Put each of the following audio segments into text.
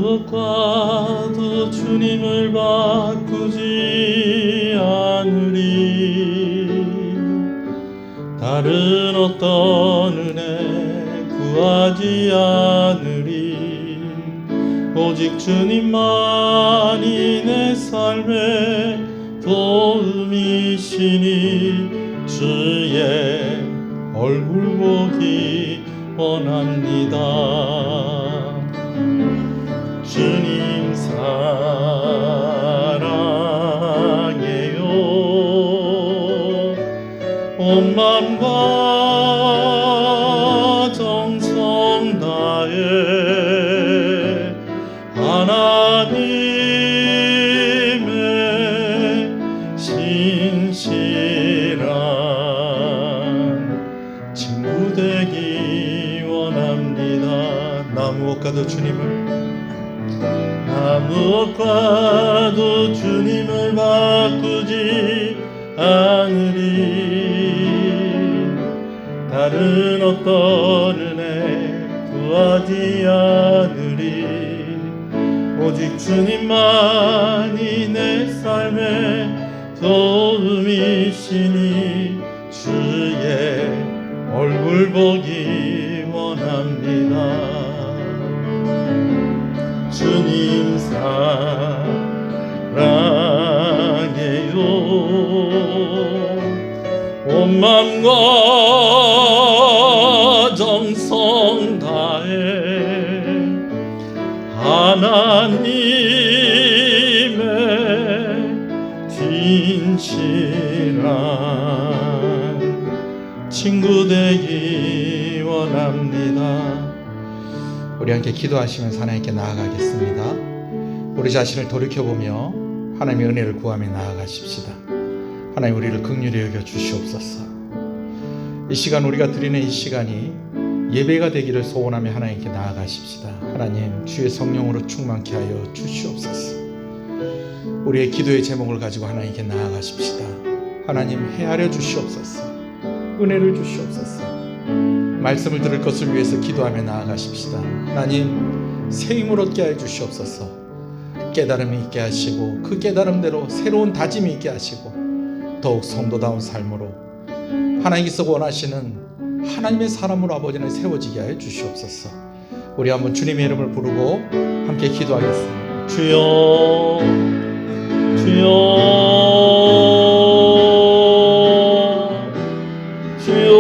무엇과도 주님을 바꾸지 않으리. 다른 어떤 은혜 구하지 않으리. 오직 주님만이 내 삶의 도움이시니 주의 얼굴 보기 원합니다. 주님 사랑해요. 온 마음과 정성 다해 하나님의 신실한 친구 되기 원합니다. 나 무엇과도 주님을 바꾸지 않으리. 다른 어떤 은혜 구하지 않으리. 오직 주님만이 내 삶의 도움이시니 주의 얼굴 보기 원합니다. 주님 사랑해요. 온 마음과 정성 다해 하나님의 진실한 친구 되기 원합니다. 우리 함께 기도하시면서 하나님께 나아가겠습니다. 우리 자신을 돌이켜보며 하나님의 은혜를 구하며 나아가십시다. 하나님, 우리를 긍휼히 여겨 주시옵소서. 이 시간, 우리가 드리는 이 시간이 예배가 되기를 소원하며 하나님께 나아가십시다. 하나님, 주의 성령으로 충만케 하여 주시옵소서. 우리의 기도의 제목을 가지고 하나님께 나아가십시다. 하나님, 헤아려 주시옵소서. 은혜를 주시옵소서. 말씀을 들을 것을 위해서 기도하며 나아가십시다. 하나님, 새 힘을 얻게 하여 주시옵소서. 깨달음이 있게 하시고 그 깨달음대로 새로운 다짐이 있게 하시고 더욱 성도다운 삶으로 하나님께서 원하시는 하나님의 사람으로 아버지는 세워지게 하여 주시옵소서. 우리 한번 주님의 이름을 부르고 함께 기도하겠습니다. 주여, 주여, 주여.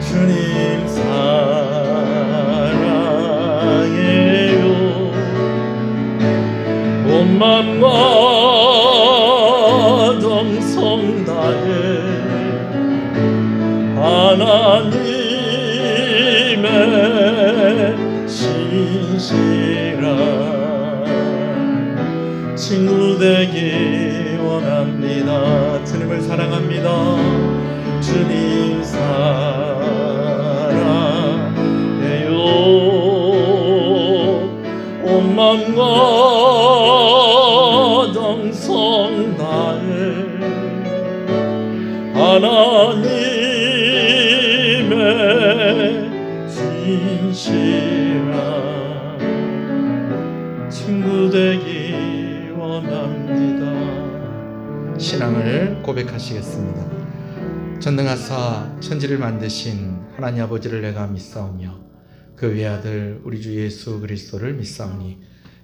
주님 사랑해요. 온 마음과 정성 다해 하나님의 신실한 친구 되기 원합니다. 주님을 사랑합니다. 주님 사랑해요. 온 마음과 정성 다해 하나님의 진실한 친구 되기 원합니다. 신앙을 고백하시겠습니다. 전능하사 천지를 만드신 하나님 아버지를 내가 믿사오며 그 외아들 우리 주 예수 그리스도를 믿사오니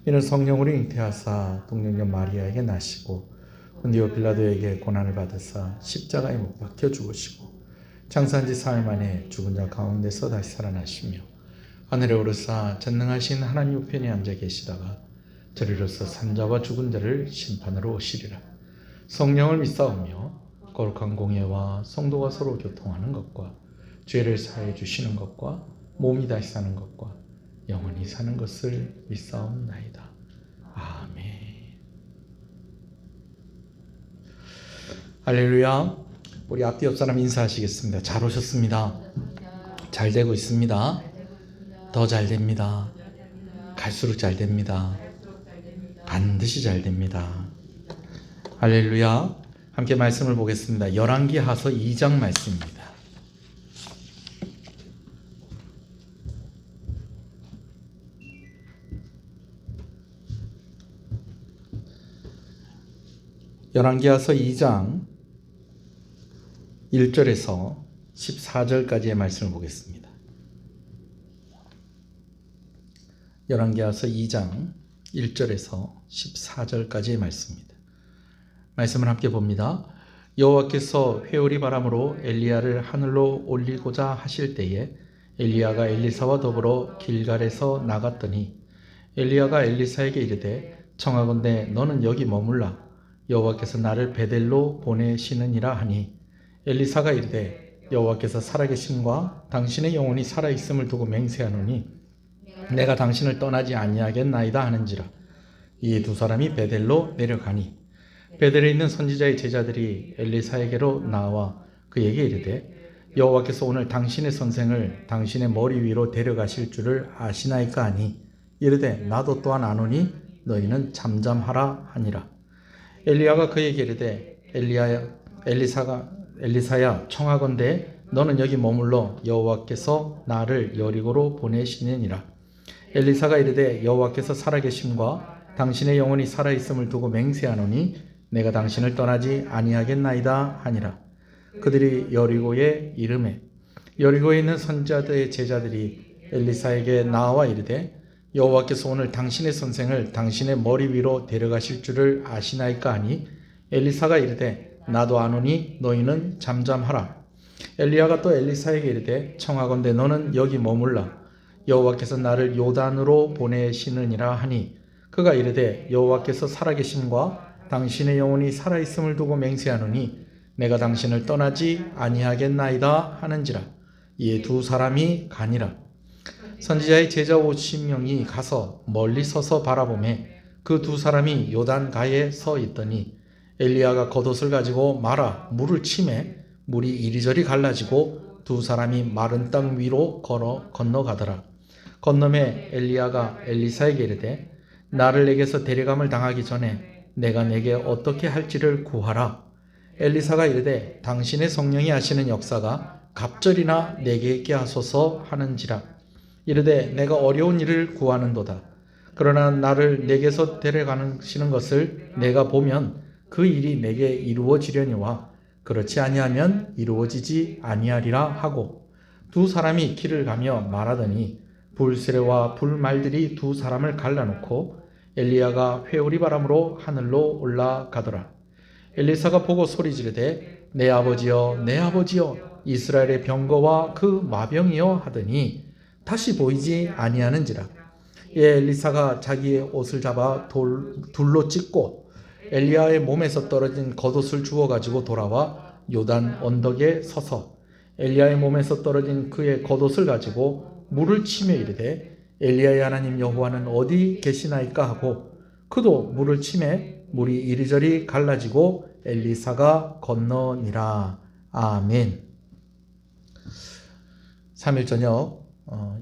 이는 성령으로 잉태하사 동정녀 마리아에게 나시고 본디오 빌라도에게 고난을 받으사 십자가에 못 박혀 죽으시고 장사한 지 사흘 만에 죽은 자 가운데서 다시 살아나시며 하늘에 오르사 전능하신 하나님 우편에 앉아 계시다가 저리로서 산자와 죽은 자를 심판하러 오시리라. 성령을 믿사오며 거룩한 공예와 성도가 서로 교통하는 것과 죄를 사해 주시는 것과 몸이 다시 사는 것과 영원히 사는 것을 믿사옵나이다. 아멘. 할렐루야. 우리 앞뒤 옆 사람 인사하시겠습니다. 잘 오셨습니다. 잘 되고 있습니다. 더 잘 됩니다. 갈수록 잘 됩니다. 반드시 잘 됩니다. 할렐루야. 함께 말씀을 보겠습니다. 열왕기하서 2장 말씀입니다. 열왕기하서 2장 1절에서 14절까지의 말씀을 보겠습니다. 열왕기하서 2장 1절에서 14절까지의 말씀입니다. 말씀을 함께 봅니다. 여호와께서 회오리 바람으로 엘리야를 하늘로 올리고자 하실 때에 엘리야가 엘리사와 더불어 길갈에서 나갔더니 엘리야가 엘리사에게 이르되 청하건대 너는 여기 머물라 여호와께서 나를 베델로 보내시느니라 하니 엘리사가 이르되 여호와께서 살아계심과 당신의 영혼이 살아있음을 두고 맹세하노니 내가 당신을 떠나지 아니하겠나이다 하는지라. 이 두 사람이 베델로 내려가니 베델에 있는 선지자의 제자들이 엘리사에게로 나와 그에게 이르되 여호와께서 오늘 당신의 선생을 당신의 머리 위로 데려가실 줄을 아시나이까 하니 이르되 나도 또한 아노니 너희는 잠잠하라 하니라. 엘리야가 그에게 이르되 엘리사야 청하건대 너는 여기 머물러 여호와께서 나를 여리고로 보내시느니라. 엘리사가 이르되 여호와께서 살아계심과 당신의 영혼이 살아있음을 두고 맹세하노니 내가 당신을 떠나지 아니하겠나이다 하니라. 그들이 여리고에 이르매 여리고에 있는 선지자들의 제자들이 엘리사에게 나와 이르되 여호와께서 오늘 당신의 선생을 당신의 머리 위로 데려가실 줄을 아시나이까 하니 엘리사가 이르되 나도 아노니 너희는 잠잠하라. 엘리야가 또 엘리사에게 이르되 청하건대 너는 여기 머물라 여호와께서 나를 요단으로 보내시느니라 하니 그가 이르되 여호와께서 살아계심과 당신의 영혼이 살아있음을 두고 맹세하노니 내가 당신을 떠나지 아니하겠나이다 하는지라. 이에 두 사람이 가니라. 선지자의 제자 50명이 가서 멀리 서서 바라보매 그 두 사람이 요단가에 서 있더니 엘리야가 겉옷을 가지고 말아 물을 치매 물이 이리저리 갈라지고 두 사람이 마른 땅 위로 건너가더라. 건너매 엘리야가 엘리사에게 이르되 나를 내게서 데려감을 당하기 전에 내가 내게 어떻게 할지를 구하라. 엘리사가 이르되 당신의 성령이 하시는 역사가 갑절이나 내게 있게 하소서 하는지라. 이르되 내가 어려운 일을 구하는도다. 그러나 나를 내게서 데려가시는 것을 내가 보면 그 일이 내게 이루어지려니와 그렇지 아니하면 이루어지지 아니하리라 하고 두 사람이 길을 가며 말하더니 불세례와 불말들이 두 사람을 갈라놓고 엘리야가 회오리 바람으로 하늘로 올라가더라. 엘리사가 보고 소리지르되 내 아버지여 내 아버지여 이스라엘의 병거와 그 마병이여 하더니 다시 보이지 아니하는지라. 엘리사가 자기의 옷을 잡아 둘로 찢고 엘리야의 몸에서 떨어진 겉옷을 주워 가지고 돌아와 요단 언덕에 서서 엘리야의 몸에서 떨어진 그의 겉옷을 가지고 물을 치며 이르되 엘리야의 하나님 여호와는 어디 계시나이까 하고 그도 물을 치매 물이 이리저리 갈라지고 엘리사가 건너니라. 아멘. 3일 저녁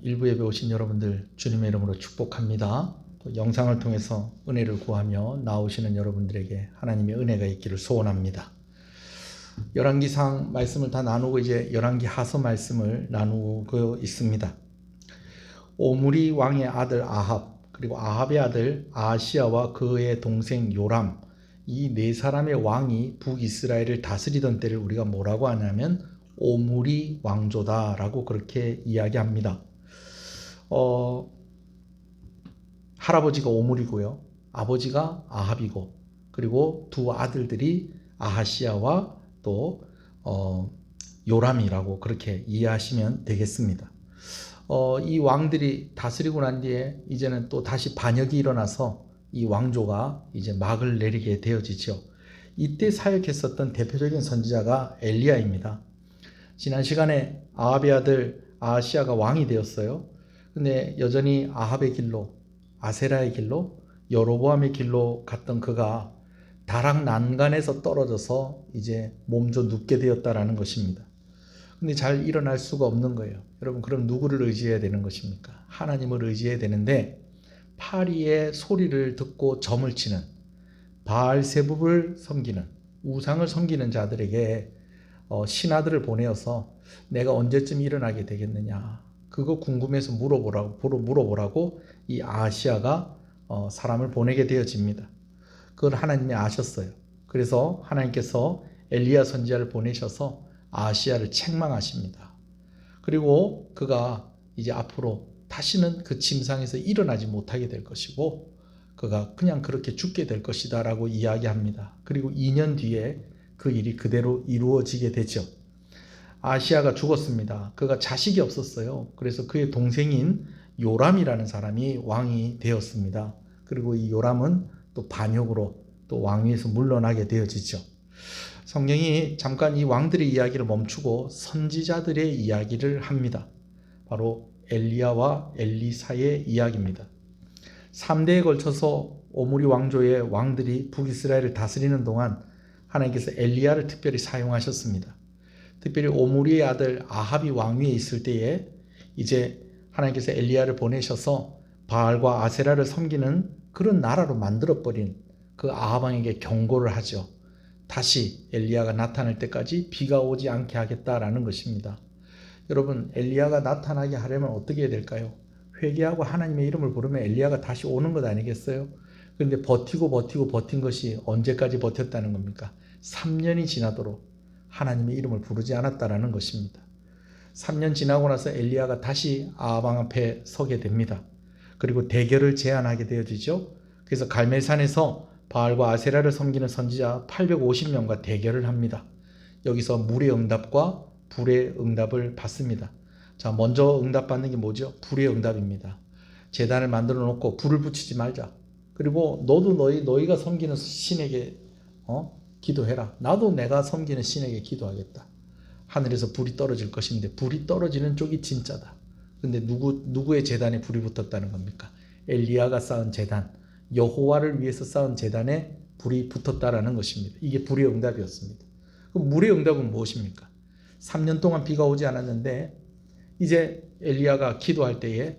일부 예배 오신 여러분들 주님의 이름으로 축복합니다. 또 영상을 통해서 은혜를 구하며 나오시는 여러분들에게 하나님의 은혜가 있기를 소원합니다. 열왕기상 말씀을 다 나누고 이제 열왕기하서 말씀을 나누고 있습니다. 오므리 왕의 아들 아합 그리고 아합의 아들 아하시야와 그의 동생 요람 이 네 사람의 왕이 북이스라엘을 다스리던 때를 우리가 뭐라고 하냐면 오므리 왕조다라고 그렇게 이야기합니다. 할아버지가 오므리고요. 아버지가 아합이고 그리고 두 아들들이 아하시야와 또 요람이라고 그렇게 이해하시면 되겠습니다. 이 왕들이 다스리고 난 뒤에 이제는 또 다시 반역이 일어나서 이 왕조가 이제 막을 내리게 되어지죠. 이때 사역했었던 대표적인 선지자가 엘리야입니다. 지난 시간에 아합의 아들 아하시야가 왕이 되었어요. 근데 여전히 아합의 길로, 아세라의 길로, 여로보암의 길로 갔던 그가 다락 난간에서 떨어져서 이제 몸져 눕게 되었다라는 것입니다. 근데 잘 일어날 수가 없는 거예요. 여러분, 그럼 누구를 의지해야 되는 것입니까? 하나님을 의지해야 되는데, 파리의 소리를 듣고 점을 치는, 바알세붑을 섬기는, 우상을 섬기는 자들에게 신하들을 보내어서 내가 언제쯤 일어나게 되겠느냐, 그거 궁금해서 물어보라고 이 아하시아가 사람을 보내게 되어집니다. 그걸 하나님이 아셨어요. 그래서 하나님께서 엘리야 선지자를 보내셔서 아하시아를 책망하십니다. 그리고 그가 이제 앞으로 다시는 그 침상에서 일어나지 못하게 될 것이고, 그가 그냥 그렇게 죽게 될 것이다 라고 이야기합니다. 그리고 2년 뒤에 그 일이 그대로 이루어지게 되죠. 아시아가 죽었습니다. 그가 자식이 없었어요. 그래서 그의 동생인 요람이라는 사람이 왕이 되었습니다. 그리고 이 요람은 또 반역으로 또 왕위에서 물러나게 되어지죠. 성경이 잠깐 이 왕들의 이야기를 멈추고 선지자들의 이야기를 합니다. 바로 엘리야와 엘리사의 이야기입니다. 3대에 걸쳐서 오므리 왕조의 왕들이 북이스라엘을 다스리는 동안 하나님께서 엘리야를 특별히 사용하셨습니다. 특별히 오므리의 아들 아합이 왕위에 있을 때에 이제 하나님께서 엘리야를 보내셔서 바알과 아세라를 섬기는 그런 나라로 만들어버린 그 아합 왕에게 경고를 하죠. 다시 엘리야가 나타날 때까지 비가 오지 않게 하겠다라는 것입니다. 여러분, 엘리야가 나타나게 하려면 어떻게 해야 될까요? 회개하고 하나님의 이름을 부르면 엘리야가 다시 오는 것 아니겠어요? 그런데 버틴 것이 언제까지 버텼다는 겁니까? 3년이 지나도록 하나님의 이름을 부르지 않았다라는 것입니다. 3년 지나고 나서 엘리야가 다시 아합 왕 앞에 서게 됩니다. 그리고 대결을 제안하게 되어지죠. 그래서 갈멜산에서 바알과 아세라를 섬기는 선지자 850명과 대결을 합니다. 여기서 물의 응답과 불의 응답을 받습니다. 자, 먼저 응답받는 게 뭐죠? 불의 응답입니다. 제단을 만들어 놓고 불을 붙이지 말자. 그리고 너도 너희가 섬기는 신에게 기도해라. 나도 내가 섬기는 신에게 기도하겠다. 하늘에서 불이 떨어질 것인데 불이 떨어지는 쪽이 진짜다. 근데 누구의 제단에 불이 붙었다는 겁니까? 엘리야가 쌓은 제단, 여호와를 위해서 쌓은 제단에 불이 붙었다라는 것입니다. 이게 불의 응답이었습니다. 그럼 물의 응답은 무엇입니까? 3년 동안 비가 오지 않았는데 이제 엘리야가 기도할 때에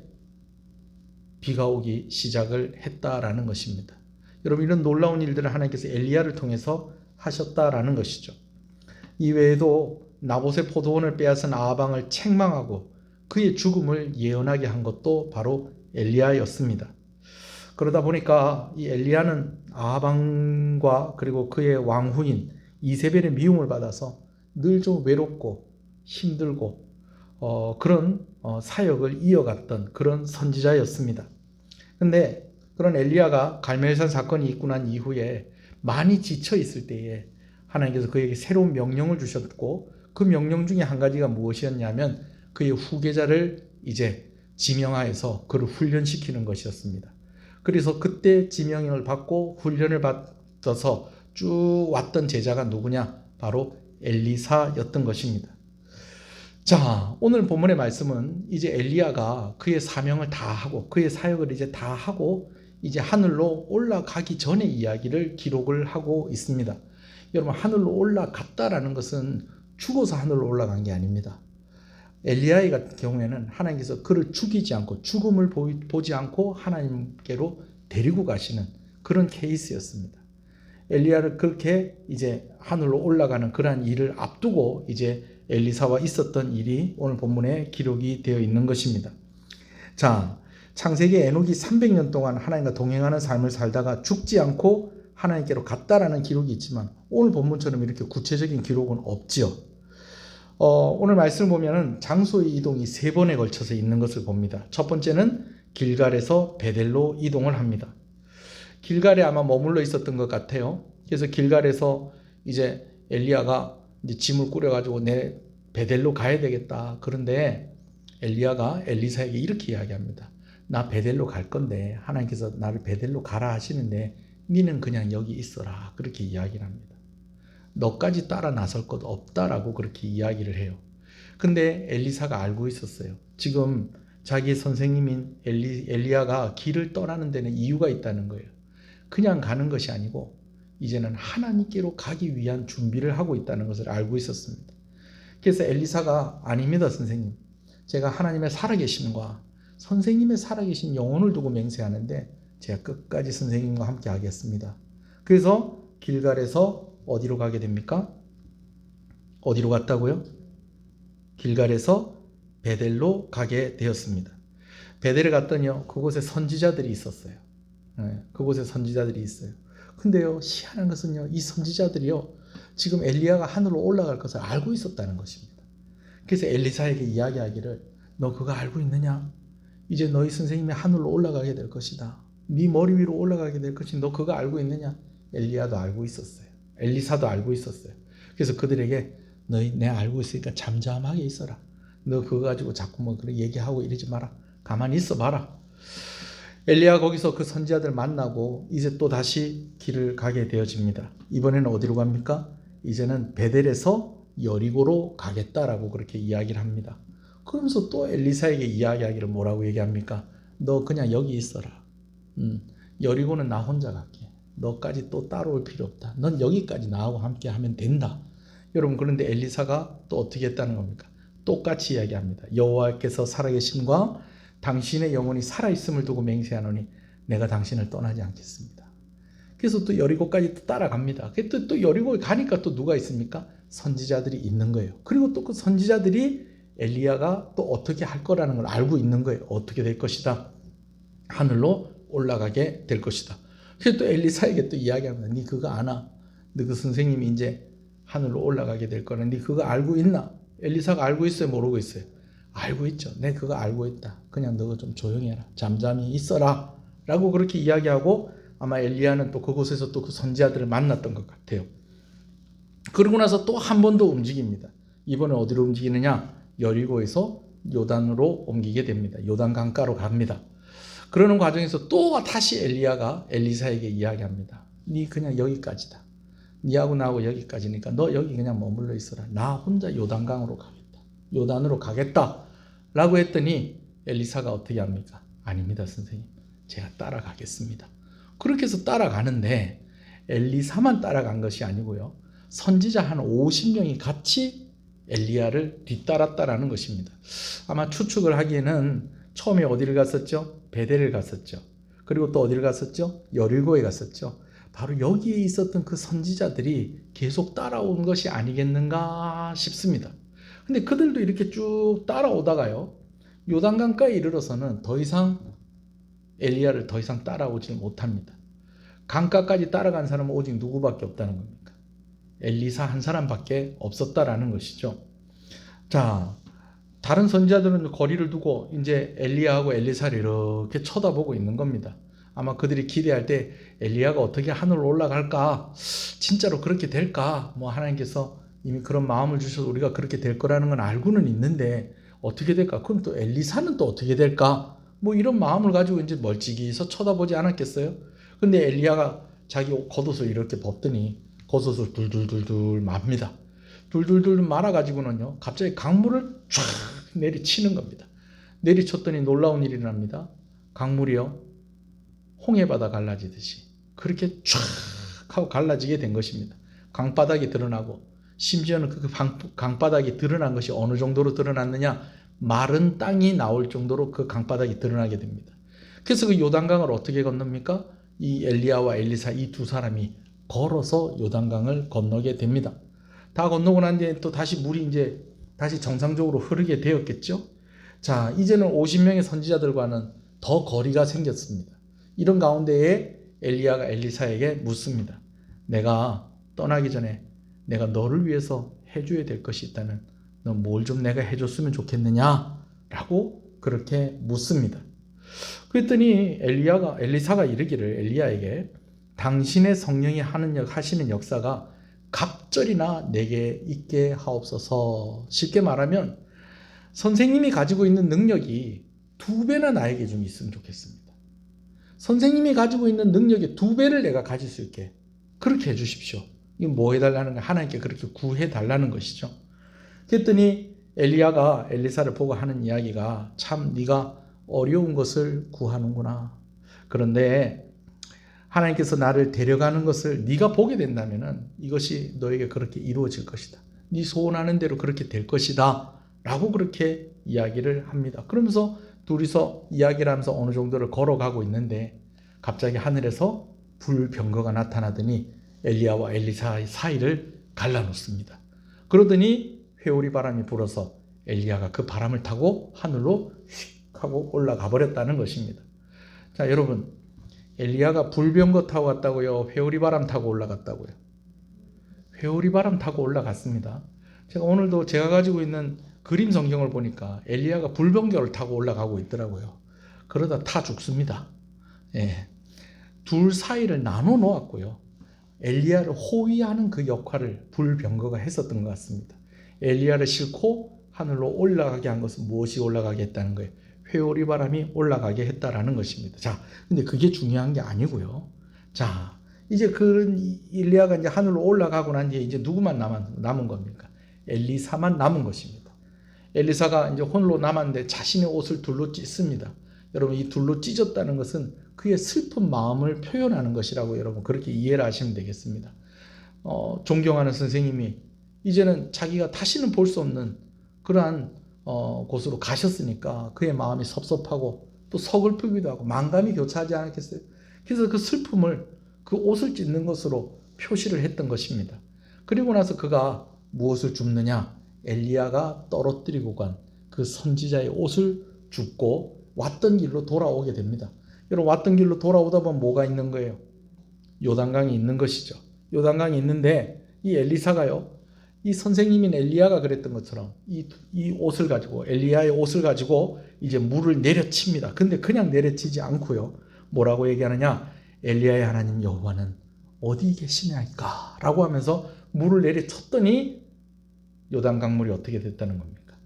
비가 오기 시작을 했다라는 것입니다. 여러분, 이런 놀라운 일들을 하나님께서 엘리야를 통해서 하셨다라는 것이죠. 이외에도 나봇의 포도원을 빼앗은 아합 왕을 책망하고 그의 죽음을 예언하게 한 것도 바로 엘리야였습니다. 그러다 보니까 이 엘리야는 아합 왕과 그리고 그의 왕후인 이세벨의 미움을 받아서 늘 좀 외롭고 힘들고 그런 사역을 이어갔던 그런 선지자였습니다. 근데 그런 엘리야가 갈멜산 사건이 있고 난 이후에 많이 지쳐 있을 때에 하나님께서 그에게 새로운 명령을 주셨고, 그 명령 중에 한 가지가 무엇이었냐면 그의 후계자를 이제 지명하여서 그를 훈련시키는 것이었습니다. 그래서 그때 지명을 받고 훈련을 받아서 쭉 왔던 제자가 누구냐? 바로 엘리사였던 것입니다. 자, 오늘 본문의 말씀은 이제 엘리야가 그의 사명을 다 하고 그의 사역을 이제 다 하고 이제 하늘로 올라가기 전의 이야기를 기록을 하고 있습니다. 여러분, 하늘로 올라갔다라는 것은 죽어서 하늘로 올라간 게 아닙니다. 엘리야의 같은 경우에는 하나님께서 그를 죽이지 않고 죽음을 보지 않고 하나님께로 데리고 가시는 그런 케이스였습니다. 엘리야를 그렇게 이제 하늘로 올라가는 그러한 일을 앞두고 이제 엘리사와 있었던 일이 오늘 본문에 기록이 되어 있는 것입니다. 자, 창세기 에녹이 300년 동안 하나님과 동행하는 삶을 살다가 죽지 않고 하나님께로 갔다라는 기록이 있지만 오늘 본문처럼 이렇게 구체적인 기록은 없지요. 오늘 말씀을 보면은 장소의 이동이 3번에 걸쳐서 있는 것을 봅니다. 첫 번째는 길갈에서 베델로 이동을 합니다. 길갈에 아마 머물러 있었던 것 같아요. 그래서 길갈에서 이제 엘리야가 이제 짐을 꾸려가지고 내 베델로 가야 되겠다. 그런데 엘리야가 엘리사에게 이렇게 이야기합니다. 나 베델로 갈 건데 하나님께서 나를 베델로 가라 하시는데 니는 그냥 여기 있어라. 그렇게 이야기를 합니다. 너까지 따라 나설 것 없다라고 그렇게 이야기를 해요. 근데 엘리사가 알고 있었어요. 지금 자기의 선생님인 엘리야가 길을 떠나는 데는 이유가 있다는 거예요. 그냥 가는 것이 아니고 이제는 하나님께로 가기 위한 준비를 하고 있다는 것을 알고 있었습니다. 그래서 엘리사가 아닙니다, 선생님. 제가 하나님의 살아계심과 선생님의 살아계신 영혼을 두고 맹세하는데 제가 끝까지 선생님과 함께 하겠습니다. 그래서 길갈에서 어디로 가게 됩니까? 어디로 갔다고요? 길갈에서 베델로 가게 되었습니다. 베델에 갔더니요, 그곳에 선지자들이 있었어요. 그곳에 선지자들이 있어요. 근데요, 희한한 것은요, 이 선지자들이요, 지금 엘리야가 하늘로 올라갈 것을 알고 있었다는 것입니다. 그래서 엘리사에게 이야기하기를, 너 그거 알고 있느냐? 이제 너희 선생님이 하늘로 올라가게 될 것이다. 네 머리 위로 올라가게 될 것이 너 그거 알고 있느냐? 엘리야도 알고 있었어요. 엘리사도 알고 있었어요. 그래서 그들에게 너희 내 알고 있으니까 잠잠하게 있어라. 너 그거 가지고 자꾸 뭐 그런 얘기하고 이러지 마라. 가만히 있어 봐라. 엘리야 거기서 그 선지자들 만나고 이제 또 다시 길을 가게 되어집니다. 이번에는 어디로 갑니까? 이제는 베델에서 여리고로 가겠다라고 그렇게 이야기를 합니다. 그러면서 또 엘리사에게 이야기하기를 뭐라고 얘기합니까? 너 그냥 여기 있어라. 여리고는 나 혼자 갈게. 너까지 또 따라올 필요 없다. 넌 여기까지 나하고 함께 하면 된다. 여러분, 그런데 엘리사가 또 어떻게 했다는 겁니까? 똑같이 이야기합니다. 여호와께서 살아계심과 당신의 영혼이 살아있음을 두고 맹세하노니 내가 당신을 떠나지 않겠습니다. 그래서 또 여리고까지 또 따라갑니다. 또 여리고에 가니까 또 누가 있습니까? 선지자들이 있는 거예요. 그리고 또 그 선지자들이 엘리야가 또 어떻게 할 거라는 걸 알고 있는 거예요. 어떻게 될 것이다. 하늘로 올라가게 될 것이다. 그래서 또 엘리사에게 또 이야기합니다. 네 그거 아나? 너 그 선생님이 이제 하늘로 올라가게 될 거는 네 그거 알고 있나? 엘리사가 알고 있어요? 모르고 있어요? 알고 있죠. 내 그거 알고 있다. 그냥 너가 좀 조용히 해라. 잠잠히 있어라. 라고 그렇게 이야기하고 아마 엘리야는 또 그곳에서 또 그 선지자들을 만났던 것 같아요. 그러고 나서 또 한 번 더 움직입니다. 이번에 어디로 움직이느냐? 여리고에서 요단으로 옮기게 됩니다. 요단 강가로 갑니다. 그러는 과정에서 또 다시 엘리야가 엘리사에게 이야기합니다. 네 그냥 여기까지다. 네하고 나하고 여기까지니까 너 여기 그냥 머물러 있어라. 나 혼자 요단강으로 가겠다. 요단으로 가겠다. 라고 했더니 엘리사가 어떻게 합니까? 아닙니다, 선생님. 제가 따라가겠습니다. 그렇게 해서 따라가는데 엘리사만 따라간 것이 아니고요. 선지자 한 50명이 같이 엘리야를 뒤따랐다라는 것입니다. 아마 추측을 하기에는 처음에 어디를 갔었죠? 베델을 갔었죠. 그리고 또 어디를 갔었죠? 여리고에 갔었죠. 바로 여기에 있었던 그 선지자들이 계속 따라온 것이 아니겠는가 싶습니다. 근데 그들도 이렇게 쭉 따라오다가요, 요단강가에 이르러서는 더 이상 엘리야를 더 이상 따라오지 못합니다. 강가까지 따라간 사람은 오직 누구밖에 없다는 겁니까? 엘리사 한 사람밖에 없었다라는 것이죠. 자, 다른 선지자들은 거리를 두고 이제 엘리야하고 엘리사를 이렇게 쳐다보고 있는 겁니다. 아마 그들이 기대할 때 엘리야가 어떻게 하늘로 올라갈까? 진짜로 그렇게 될까? 뭐 하나님께서 이미 그런 마음을 주셔서 우리가 그렇게 될 거라는 건 알고는 있는데 어떻게 될까? 그럼 또 엘리사는 또 어떻게 될까? 뭐 이런 마음을 가지고 이제 멀찍이서 쳐다보지 않았겠어요? 근데 엘리야가 자기 겉옷을 이렇게 벗더니 겉옷을 둘둘둘둘 맙니다. 둘둘둘 말아가지고는요, 갑자기 강물을 쫙 내리치는 겁니다. 내리쳤더니 놀라운 일이 납니다. 강물이요, 홍해바다 갈라지듯이 그렇게 쫙 하고 갈라지게 된 것입니다. 강바닥이 드러나고, 심지어는 그 강바닥이 드러난 것이 어느 정도로 드러났느냐, 마른 땅이 나올 정도로 그 강바닥이 드러나게 됩니다. 그래서 그 요단강을 어떻게 건넙니까? 이 엘리야와 엘리사 이 두 사람이 걸어서 요단강을 건너게 됩니다. 다 건너고 난 뒤에 또 다시 물이 이제 다시 정상적으로 흐르게 되었겠죠. 자, 이제는 50명의 선지자들과는 더 거리가 생겼습니다. 이런 가운데에 엘리야가 엘리사에게 묻습니다. 내가 떠나기 전에 내가 너를 위해서 해줘야 될 것이 있다면 너 뭘 좀 내가 해줬으면 좋겠느냐? 라고 그렇게 묻습니다. 그랬더니 엘리사가 이르기를 엘리야에게 당신의 성령이 하시는 역사가 갑절이나 내게 있게 하옵소서. 쉽게 말하면 선생님이 가지고 있는 능력이 2배나 나에게 좀 있으면 좋겠습니다. 선생님이 가지고 있는 능력의 2배를 내가 가질 수 있게 그렇게 해주십시오. 이건 뭐 해달라는 거야? 하나님께 그렇게 구해달라는 것이죠. 그랬더니 엘리야가 엘리사를 보고 하는 이야기가 참 네가 어려운 것을 구하는구나. 그런데 하나님께서 나를 데려가는 것을 네가 보게 된다면 이것이 너에게 그렇게 이루어질 것이다. 네 소원하는 대로 그렇게 될 것이다. 라고 그렇게 이야기를 합니다. 그러면서 둘이서 이야기를 하면서 어느 정도를 걸어가고 있는데 갑자기 하늘에서 불병거가 나타나더니 엘리야와 엘리사의 사이를 갈라놓습니다. 그러더니 회오리 바람이 불어서 엘리야가 그 바람을 타고 하늘로 휙 하고 올라가 버렸다는 것입니다. 자, 여러분, 엘리야가 불병거 타고 갔다고요? 회오리 바람 타고 올라갔다고요? 회오리 바람 타고 올라갔습니다. 제가 오늘도 제가 가지고 있는 그림 성경을 보니까 엘리야가 불병거를 타고 올라가고 있더라고요. 그러다 타 죽습니다. 예. 둘 사이를 나눠 놓았고요. 엘리야를 호위하는 그 역할을 불병거가 했었던 것 같습니다. 엘리야를 싣고 하늘로 올라가게 한 것은 무엇이 올라가게 했다는 거예요? 회오리 바람이 올라가게 했다라는 것입니다. 자, 근데 그게 중요한 게 아니고요. 자, 이제 그 엘리야가 이제 하늘로 올라가고 난 뒤에 이제 누구만 남은 겁니까? 엘리사만 남은 것입니다. 엘리사가 이제 홀로 남았는데 자신의 옷을 둘로 찢습니다. 여러분, 이 둘로 찢었다는 것은 그의 슬픈 마음을 표현하는 것이라고 여러분 그렇게 이해를 하시면 되겠습니다. 존경하는 선생님이 이제는 자기가 다시는 볼 수 없는 그러한 곳으로 가셨으니까 그의 마음이 섭섭하고 또 서글프기도 하고 만감이 교차하지 않았겠어요? 그래서 그 슬픔을 그 옷을 찢는 것으로 표시를 했던 것입니다. 그리고 나서 그가 무엇을 줍느냐? 엘리야가 떨어뜨리고 간 그 선지자의 옷을 줍고 왔던 길로 돌아오게 됩니다. 여러분, 왔던 길로 돌아오다 보면 뭐가 있는 거예요? 요단강이 있는 것이죠. 요단강이 있는데 이 엘리사가요, 이 선생님인 엘리야가 그랬던 것처럼 이 옷을 가지고, 엘리야의 옷을 가지고 이제 물을 내려칩니다. 근데 그냥 내려치지 않고요, 뭐라고 얘기하느냐? 엘리야의 하나님 여호와는 어디 계시냐이까? 라고 하면서 물을 내려쳤더니 요단 강물이 어떻게 됐다는 겁니까?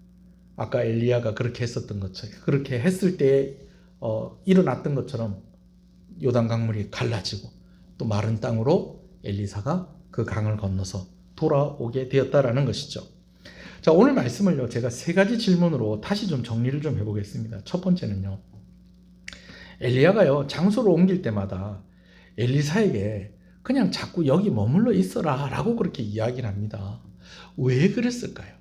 아까 엘리야가 그렇게 했었던 것처럼, 그렇게 했을 때 일어났던 것처럼 요단 강물이 갈라지고 또 마른 땅으로 엘리사가 그 강을 건너서 돌아오게 되었다라는 것이죠. 자, 오늘 말씀을요, 제가 세 가지 질문으로 다시 좀 정리를 좀 해보겠습니다. 첫 번째는요, 엘리야가요, 장소를 옮길 때마다 엘리사에게 그냥 자꾸 여기 머물러 있어라 라고 그렇게 이야기를 합니다. 왜 그랬을까요?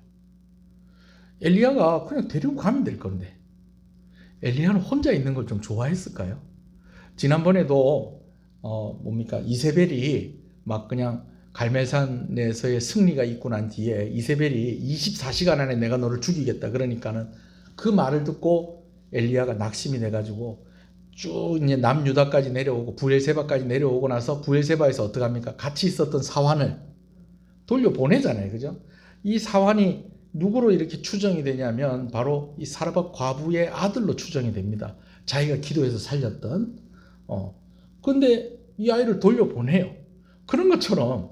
엘리야가 그냥 데리고 가면 될 건데 엘리야는 혼자 있는 걸 좀 좋아했을까요? 지난번에도 이세벨이 막 그냥 갈멜산에서의 승리가 있고 난 뒤에 이세벨이 24시간 안에 내가 너를 죽이겠다 그러니까는 그 말을 듣고 엘리야가 낙심이 돼가지고 쭉 이제 남유다까지 내려오고 부엘세바까지 내려오고 나서 부엘세바에서 어떻게 합니까? 같이 있었던 사환을 돌려보내잖아요. 그죠? 이 사환이 누구로 이렇게 추정이 되냐면 바로 이 사르밧 과부의 아들로 추정이 됩니다. 자기가 기도해서 살렸던. 근데 이 아이를 돌려보내요. 그런 것처럼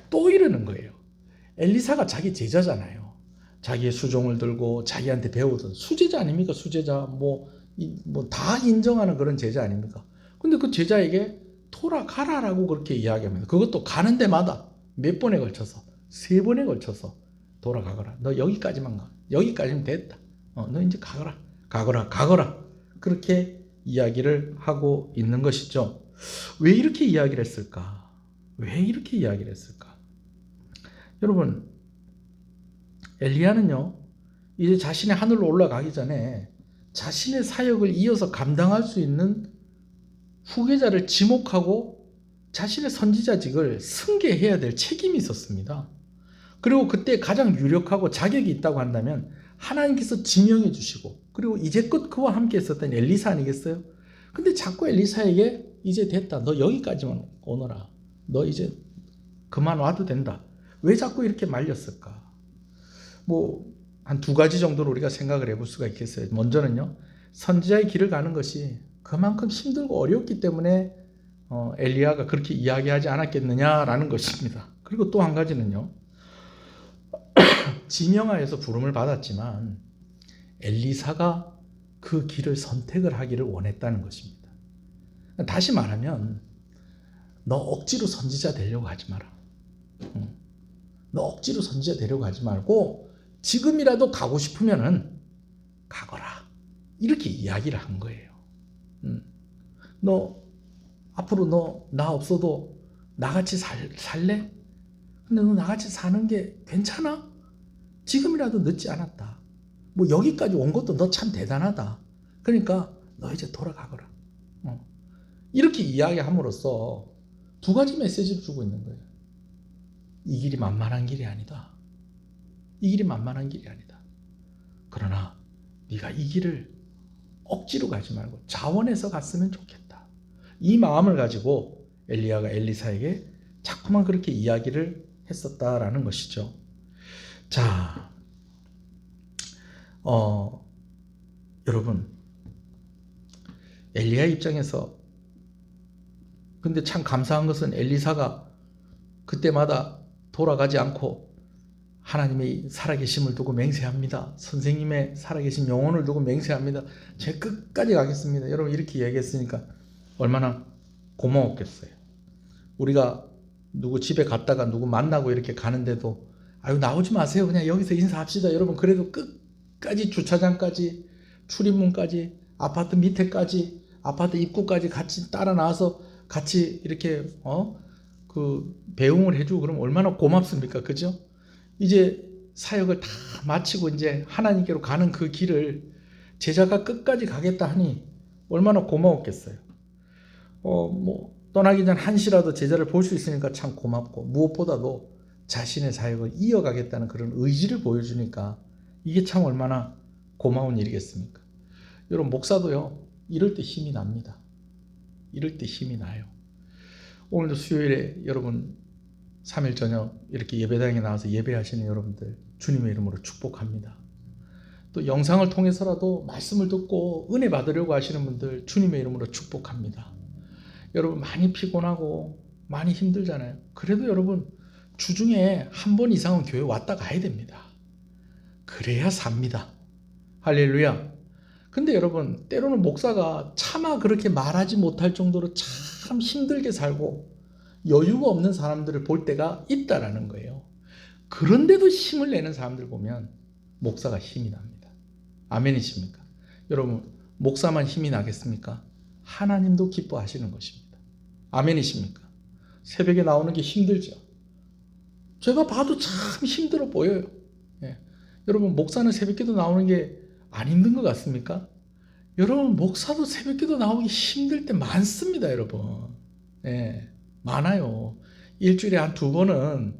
또 이러는 거예요. 엘리사가 자기 제자잖아요. 자기의 수종을 들고 자기한테 배우던 수제자 아닙니까? 수제자 뭐 다 인정하는 그런 제자 아닙니까? 근데 그 제자에게 돌아가라라고 그렇게 이야기합니다. 그것도 가는 데마다 몇 번에 걸쳐서 3번에 걸쳐서 돌아가거라. 너 여기까지만 가. 여기까지면 됐다. 너 이제 가거라. 그렇게 이야기를 하고 있는 것이죠. 왜 이렇게 이야기를 했을까? 여러분, 엘리야는요, 이제 자신의 하늘로 올라가기 전에 자신의 사역을 이어서 감당할 수 있는 후계자를 지목하고 자신의 선지자직을 승계해야 될 책임이 있었습니다. 그리고 그때 가장 유력하고 자격이 있다고 한다면 하나님께서 지명해 주시고 그리고 이제껏 그와 함께 있었던 엘리사 아니겠어요? 근데 자꾸 엘리사에게 이제 됐다. 너 여기까지만 오너라. 너 이제 그만 와도 된다. 왜 자꾸 이렇게 말렸을까? 한 2가지 정도로 우리가 생각을 해볼 수가 있겠어요. 먼저는요, 선지자의 길을 가는 것이 그만큼 힘들고 어렵기 때문에 엘리야가 그렇게 이야기하지 않았겠느냐라는 것입니다. 그리고 또 한 가지는요, 지명하여서 부름을 받았지만 엘리사가 그 길을 선택을 하기를 원했다는 것입니다. 다시 말하면 너 억지로 선지자 되려고 하지 마라. 너 억지로 선지자 되려고 하지 말고 지금이라도 가고 싶으면은 가거라. 이렇게 이야기를 한 거예요. 너 앞으로 너 나 없어도 나같이 살래? 근데 너 나같이 사는 게 괜찮아? 지금이라도 늦지 않았다. 뭐 여기까지 온 것도 너 참 대단하다. 그러니까 너 이제 돌아가거라. 이렇게 이야기함으로써 두 가지 메시지를 주고 있는 거예요. 이 길이 만만한 길이 아니다. 이 길이 만만한 길이 아니다. 그러나 네가 이 길을 억지로 가지 말고 자원해서 갔으면 좋겠다. 이 마음을 가지고 엘리야가 엘리사에게 자꾸만 그렇게 이야기를 했었다라는 것이죠. 자, 여러분, 엘리야 입장에서 근데 참 감사한 것은 엘리사가 그때마다 돌아가지 않고 하나님의 살아계심을 두고 맹세합니다. 선생님의 살아계신 영혼을 두고 맹세합니다. 제 끝까지 가겠습니다. 여러분 이렇게 얘기했으니까 얼마나 고마웠겠어요. 우리가 누구 집에 갔다가 누구 만나고 이렇게 가는데도 아유 나오지 마세요. 그냥 여기서 인사합시다. 여러분 그래도 끝까지 주차장까지 출입문까지 아파트 밑에까지 아파트 입구까지 같이 따라 나와서 같이 이렇게 그 배웅을 해주고 그러면 얼마나 고맙습니까? 그죠? 이제 사역을 다 마치고 이제 하나님께로 가는 그 길을 제자가 끝까지 가겠다 하니 얼마나 고마웠겠어요. 뭐 떠나기 전 한시라도 제자를 볼 수 있으니까 참 고맙고 무엇보다도 자신의 사역을 이어가겠다는 그런 의지를 보여주니까 이게 참 얼마나 고마운 일이겠습니까? 여러분 목사도요 이럴 때 힘이 납니다. 이럴 때 힘이 나요. 오늘도 수요일에 여러분 3일 저녁 이렇게 예배당에 나와서 예배하시는 여러분들 주님의 이름으로 축복합니다. 또 영상을 통해서라도 말씀을 듣고 은혜 받으려고 하시는 분들 주님의 이름으로 축복합니다. 여러분 많이 피곤하고 많이 힘들잖아요. 그래도 여러분 주중에 한 번 이상은 교회 왔다 가야 됩니다. 그래야 삽니다. 할렐루야. 근데 여러분 때로는 목사가 차마 그렇게 말하지 못할 정도로 참 힘들게 살고 여유가 없는 사람들을 볼 때가 있다라는 거예요. 그런데도 힘을 내는 사람들 보면 목사가 힘이 납니다. 아멘이십니까? 여러분 목사만 힘이 나겠습니까? 하나님도 기뻐하시는 것입니다. 아멘이십니까? 새벽에 나오는 게 힘들죠. 제가 봐도 참 힘들어 보여요. 예. 여러분 목사는 새벽기도 나오는 게 안 힘든 것 같습니까? 여러분 목사도 새벽기도 나오기 힘들 때 많습니다. 여러분 예, 많아요. 일주일에 한 2번은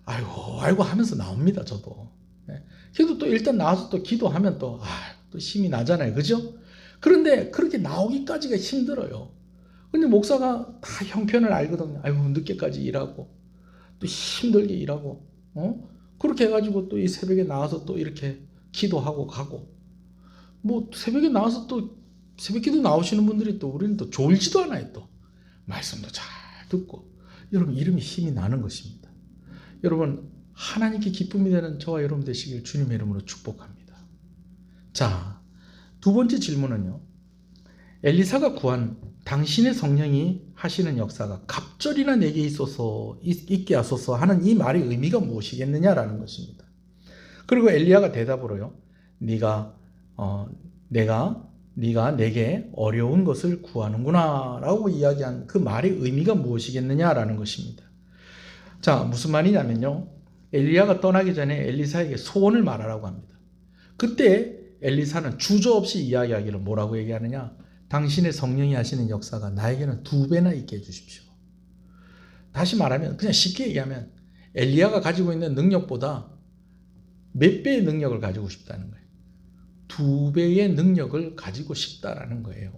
아이고 하면서 나옵니다. 저도 예. 그래도 또 일단 나와서 또 기도하면 또 힘이 나잖아요. 그죠? 그런데 그렇게 나오기까지가 힘들어요. 근데 목사가 다 형편을 알거든요. 아이고 늦게까지 일하고 또 힘들게 일하고 그렇게 해가지고 또 이 새벽에 나와서 또 이렇게 기도하고 가고 뭐 새벽에 나와서 또 새벽기도 나오시는 분들이 또 우리는 또 졸지도 않아요. 또 말씀도 잘 듣고 여러분 이름이 힘이 나는 것입니다. 여러분 하나님께 기쁨이 되는 저와 여러분 되시길 주님의 이름으로 축복합니다. 자, 두 번째 질문은요. 엘리사가 구한 당신의 성령이 하시는 역사가 갑절이나 내게 있게 하소서 하는 이 말의 의미가 무엇이겠느냐라는 것입니다. 그리고 엘리야가 대답으로요. 네가 내게 어려운 것을 구하는구나 라고 이야기한 그 말의 의미가 무엇이겠느냐라는 것입니다. 자, 무슨 말이냐면요. 엘리야가 떠나기 전에 엘리사에게 소원을 말하라고 합니다. 그때 엘리사는 주저없이 이야기하기를 뭐라고 얘기하느냐. 당신의 성령이 하시는 역사가 나에게는 2배나 있게 해주십시오. 다시 말하면 그냥 쉽게 얘기하면 엘리야가 가지고 있는 능력보다 몇 배의 능력을 가지고 싶다는 거예요. 2배의 능력을 가지고 싶다라는 거예요.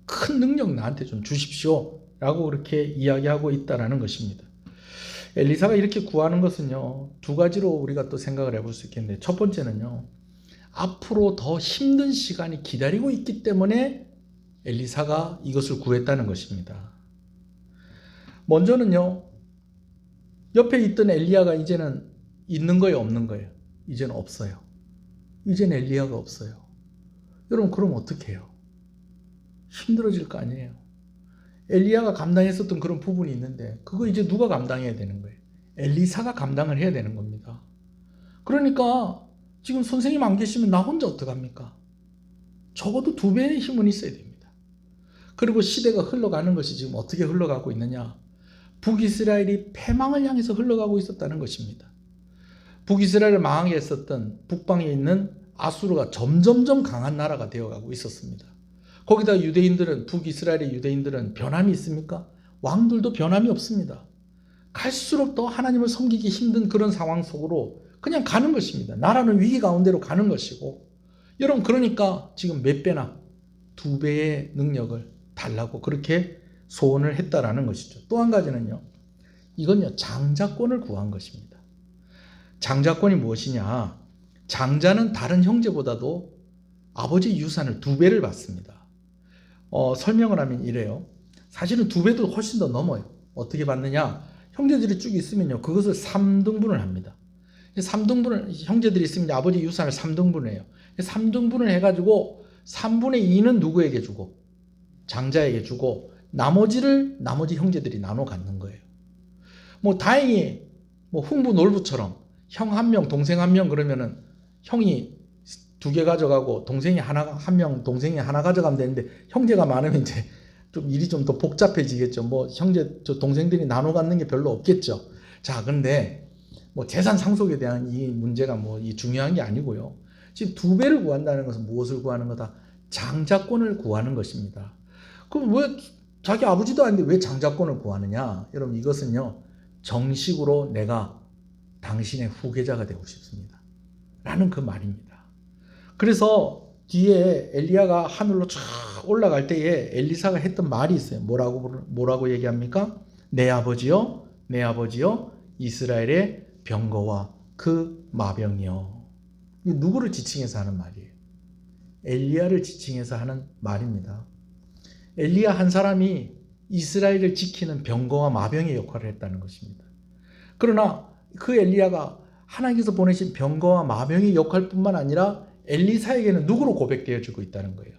큰 능력 나한테 좀 주십시오 라고 그렇게 이야기하고 있다라는 것입니다. 엘리사가 이렇게 구하는 것은요 2가지로 우리가 또 생각을 해볼 수 있겠는데 첫 번째는요 앞으로 더 힘든 시간이 기다리고 있기 때문에 엘리사가 이것을 구했다는 것입니다. 먼저는요 옆에 있던 엘리야가 이제는 있는 거예요 없는 거예요? 이제는 없어요. 이제는 엘리야가 없어요. 여러분 그럼 어떻게 해요? 힘들어질 거 아니에요. 엘리야가 감당했었던 그런 부분이 있는데 그거 이제 누가 감당해야 되는 거예요? 엘리사가 감당을 해야 되는 겁니다. 그러니까 지금 선생님 안 계시면 나 혼자 어떡합니까? 적어도 2배의 힘은 있어야 됩니다. 그리고 시대가 흘러가는 것이 지금 어떻게 흘러가고 있느냐? 북이스라엘이 패망을 향해서 흘러가고 있었다는 것입니다. 북이스라엘을 망하게 했었던 북방에 있는 아수르가 점점점 강한 나라가 되어가고 있었습니다. 거기다 유대인들은, 북이스라엘의 유대인들은 변함이 있습니까? 왕들도 변함이 없습니다. 갈수록 더 하나님을 섬기기 힘든 그런 상황 속으로 그냥 가는 것입니다. 나라는 위기 가운데로 가는 것이고, 여러분, 그러니까 지금 몇 배나 2배의 능력을 달라고 그렇게 소원을 했다라는 것이죠. 또 한 가지는요, 이건요, 장자권을 구한 것입니다. 장자권이 무엇이냐? 장자는 다른 형제보다도 아버지 유산을 2배를 받습니다. 설명을 하면 이래요. 사실은 2배도 훨씬 더 넘어요. 어떻게 받느냐? 형제들이 쭉 있으면요, 그것을 3등분을 합니다. 3등분을, 형제들이 있으면 아버지 유산을 3등분을 해요. 3등분을 해가지고 3분의 2는 누구에게 주고? 장자에게 주고, 나머지 형제들이 나눠 갖는 거예요. 뭐 다행히 뭐 흥부놀부처럼 형 1명, 동생 1명 그러면은 형이 2개 가져가고 동생이 한 명, 동생이 하나 가져가면 되는데, 형제가 많으면 이제 좀 일이 좀 더 복잡해지겠죠. 뭐 동생들이 나눠 갖는 게 별로 없겠죠. 자, 근데 뭐 재산 상속에 대한 이 문제가 뭐 이 중요한 게 아니고요. 지금 2배를 구한다는 것은 무엇을 구하는 거다? 장자권을 구하는 것입니다. 그럼 왜 자기 아버지도 아닌데 왜 장자권을 구하느냐? 여러분, 이것은요, 정식으로 내가 당신의 후계자가 되고 싶습니다 라는 그 말입니다. 그래서 뒤에 엘리야가 하늘로 쫙 올라갈 때에 엘리사가 했던 말이 있어요. 뭐라고 얘기합니까? 내 아버지요, 내 아버지요, 이스라엘의 병거와 그 마병이요. 누구를 지칭해서 하는 말이에요? 엘리야를 지칭해서 하는 말입니다. 엘리야 한 사람이 이스라엘을 지키는 병거와 마병의 역할을 했다는 것입니다. 그러나 그 엘리야가 하나님께서 보내신 병거와 마병의 역할뿐만 아니라 엘리사에게는 누구로 고백되어지고 있다는 거예요?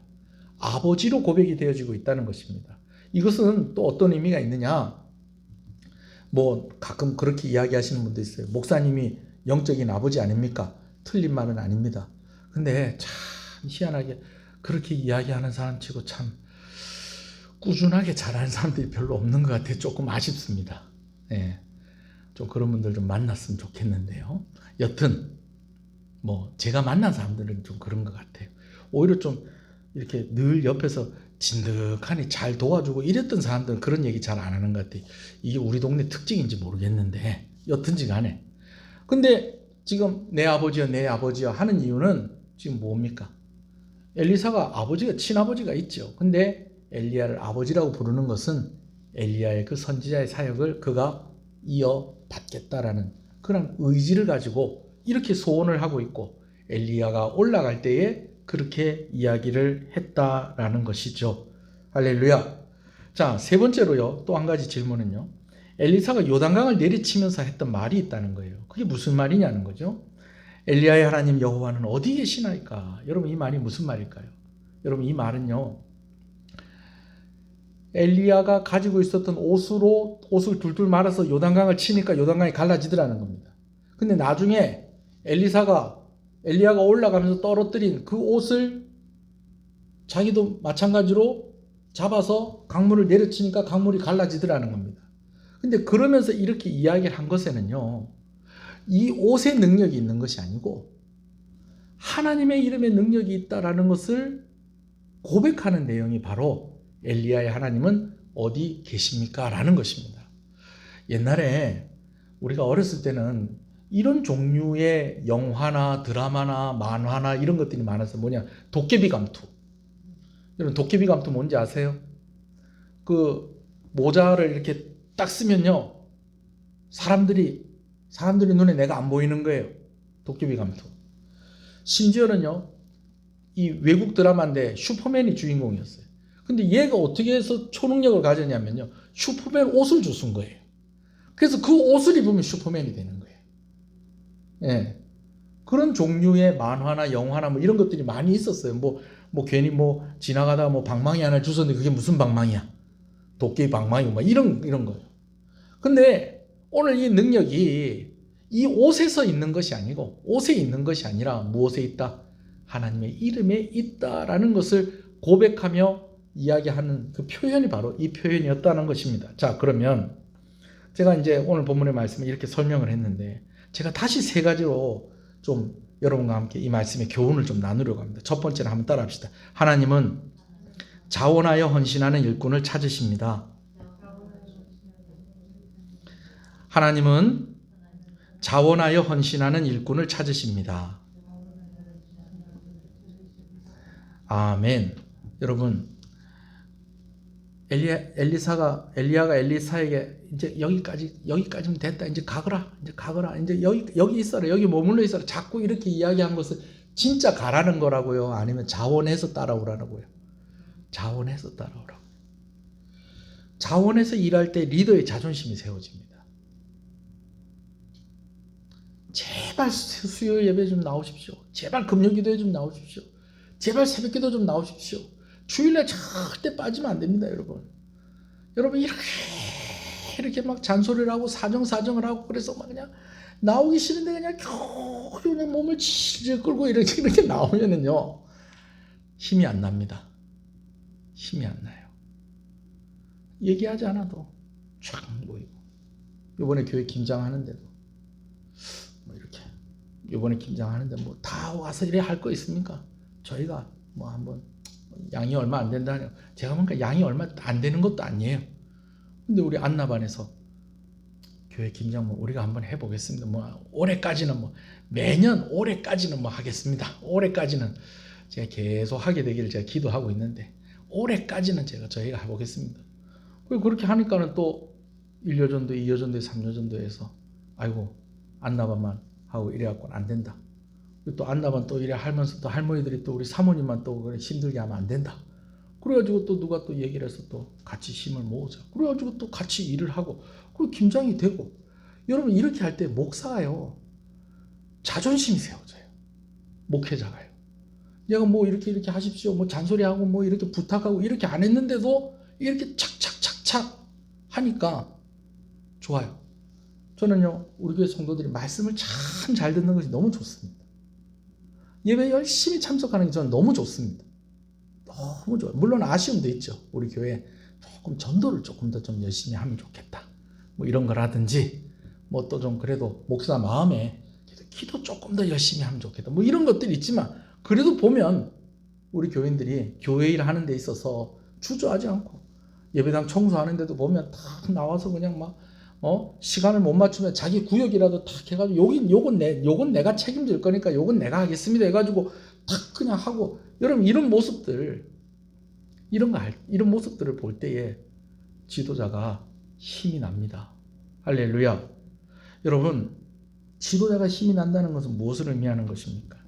아버지로 고백이 되어지고 있다는 것입니다. 이것은 또 어떤 의미가 있느냐? 뭐 가끔 그렇게 이야기하시는 분도 있어요. 목사님이 영적인 아버지 아닙니까? 틀린 말은 아닙니다. 근데 참 희한하게 그렇게 이야기하는 사람 치고 참 꾸준하게 잘하는 사람들이 별로 없는 것 같아요. 조금 아쉽습니다. 네. 좀 그런 분들 좀 만났으면 좋겠는데요. 여튼 뭐 제가 만난 사람들은 좀 그런 것 같아요. 오히려 좀 이렇게 늘 옆에서 진득하니 잘 도와주고 이랬던 사람들은 그런 얘기 잘 안 하는 것 같아요. 이게 우리 동네 특징인지 모르겠는데 여튼지 간에. 근데 지금 내 아버지여 내 아버지여 하는 이유는 지금 뭡니까? 엘리사가 아버지가 친아버지가 있죠. 근데 엘리야를 아버지라고 부르는 것은 엘리야의 그 선지자의 사역을 그가 이어받겠다라는 그런 의지를 가지고 이렇게 소원을 하고 있고, 엘리야가 올라갈 때에 그렇게 이야기를 했다라는 것이죠. 할렐루야. 자, 세 번째로요, 또 한 가지 질문은요, 엘리사가 요단강을 내리치면서 했던 말이 있다는 거예요. 그게 무슨 말이냐는 거죠. 엘리야의 하나님 여호와는 어디 계시나이까? 여러분, 이 말이 무슨 말일까요? 여러분, 이 말은요, 엘리야가 가지고 있었던 옷을 둘둘 말아서 요단강을 치니까 요단강이 갈라지더라는 겁니다. 근데 나중에 엘리야가 올라가면서 떨어뜨린 그 옷을 자기도 마찬가지로 잡아서 강물을 내려치니까 강물이 갈라지더라는 겁니다. 근데 그러면서 이렇게 이야기를 한 것에는요, 이 옷의 능력이 있는 것이 아니고 하나님의 이름의 능력이 있다라는 것을 고백하는 내용이 바로 엘리야의 하나님은 어디 계십니까? 라는 것입니다. 옛날에 우리가 어렸을 때는 이런 종류의 영화나 드라마나 만화나 이런 것들이 많아서 도깨비 감투. 여러분, 도깨비 감투 뭔지 아세요? 그 모자를 이렇게 딱 쓰면요, 사람들이 눈에 내가 안 보이는 거예요. 도깨비 감투. 심지어는요, 이 외국 드라마인데 슈퍼맨이 주인공이었어요. 근데 얘가 어떻게 해서 초능력을 가졌냐면요, 슈퍼맨 옷을 주순 거예요. 그래서 그 옷을 입으면 슈퍼맨이 되는 거예요. 예. 그런 종류의 만화나 영화나 뭐 이런 것들이 많이 있었어요. 뭐 괜히 지나가다가 방망이 하나 주웠는데 그게 무슨 방망이야? 도깨비 방망이고 이런 거예요. 근데 오늘 이 능력이 이 옷에서 있는 것이 아니고, 옷에 있는 것이 아니라 무엇에 있다? 하나님의 이름에 있다라는 것을 고백하며 이야기하는 그 표현이 바로 이 표현이었다는 것입니다. 자, 그러면 제가 이제 오늘 본문의 말씀을 이렇게 설명을 했는데 제가 다시 세 가지로 좀 여러분과 함께 이 말씀의 교훈을 좀 나누려고 합니다. 첫 번째는 한번 따라 합시다. 하나님은 자원하여 헌신하는 일꾼을 찾으십니다. 하나님은 자원하여 헌신하는 일꾼을 찾으십니다. 아멘. 여러분, 엘리야가 엘리사에게 이제 여기까지면 됐다. 이제 가거라. 이제 여기 있어라. 여기 머물러 있어라. 자꾸 이렇게 이야기한 것은 진짜 가라는 거라고요? 아니면 자원해서 따라오라고요? 자원해서 따라오라고. 자원해서 일할 때 리더의 자존심이 세워집니다. 제발 수요 예배 좀 나오십시오. 제발 금요 기도에 좀 나오십시오. 제발 새벽 기도 좀 나오십시오. 주일날 절대 빠지면 안 됩니다, 여러분. 여러분 이렇게 막 잔소리를 하고 사정을 하고 그래서 막 그냥 나오기 싫은데 그냥 겨우 그냥 몸을 질질 끌고 이렇게 나오면은요 힘이 안 납니다. 힘이 안 나요. 얘기하지 않아도 쫙 모이고 이번에 교회 김장하는데도 뭐 이렇게 이번에 김장하는데 뭐 다 와서 이래 할 거 있습니까? 저희가 뭐 한번 양이 얼마 안 된다네요. 제가 보니까 양이 얼마 안 되는 것도 아니에요. 근데 우리 안나반에서 교회 김장 뭐 우리가 한번 해보겠습니다. 뭐 올해까지는 뭐 매년 올해까지는 뭐 하겠습니다. 올해까지는 제가 계속 하게 되기를 제가 기도하고 있는데 올해까지는 저희가 해보겠습니다. 그리고 그렇게 하니까는 또 1여전도, 2여전도, 3여전도에서 아이고 안나반만 하고 이래갖고는 안 된다. 또 안나반 또 이래 하면서 또 할머니들이 또 우리 사모님만 또 그래 힘들게 하면 안 된다. 그래가지고 또 누가 또 얘기를 해서 또 같이 힘을 모으자. 그래가지고 또 같이 일을 하고 그리고 김장이 되고. 여러분 이렇게 할 때 목사가요 자존심이 세워져요. 목회자가요. 내가 뭐 이렇게 하십시오. 뭐 잔소리하고 뭐 이렇게 부탁하고 이렇게 안 했는데도 이렇게 착착착착 하니까 좋아요. 저는요 우리 교회 성도들이 말씀을 참 잘 듣는 것이 너무 좋습니다. 예배 열심히 참석하는 게 저는 너무 좋습니다. 너무 좋아요. 물론 아쉬움도 있죠. 우리 교회 조금 전도를 조금 더 좀 열심히 하면 좋겠다. 뭐 이런 거라든지 뭐 또 좀 그래도 목사 마음에 기도 조금 더 열심히 하면 좋겠다. 뭐 이런 것들이 있지만 그래도 보면 우리 교인들이 교회 일 하는 데 있어서 주저하지 않고 예배당 청소하는데도 보면 딱 나와서 그냥 막 시간을 못 맞추면 자기 구역이라도 탁 해가지고 요건 내가 책임질 거니까 요건 내가 하겠습니다 해가지고 탁 그냥 하고. 여러분 이런 모습들을 볼 때에 지도자가 힘이 납니다. 할렐루야. 여러분 지도자가 힘이 난다는 것은 무엇을 의미하는 것입니까?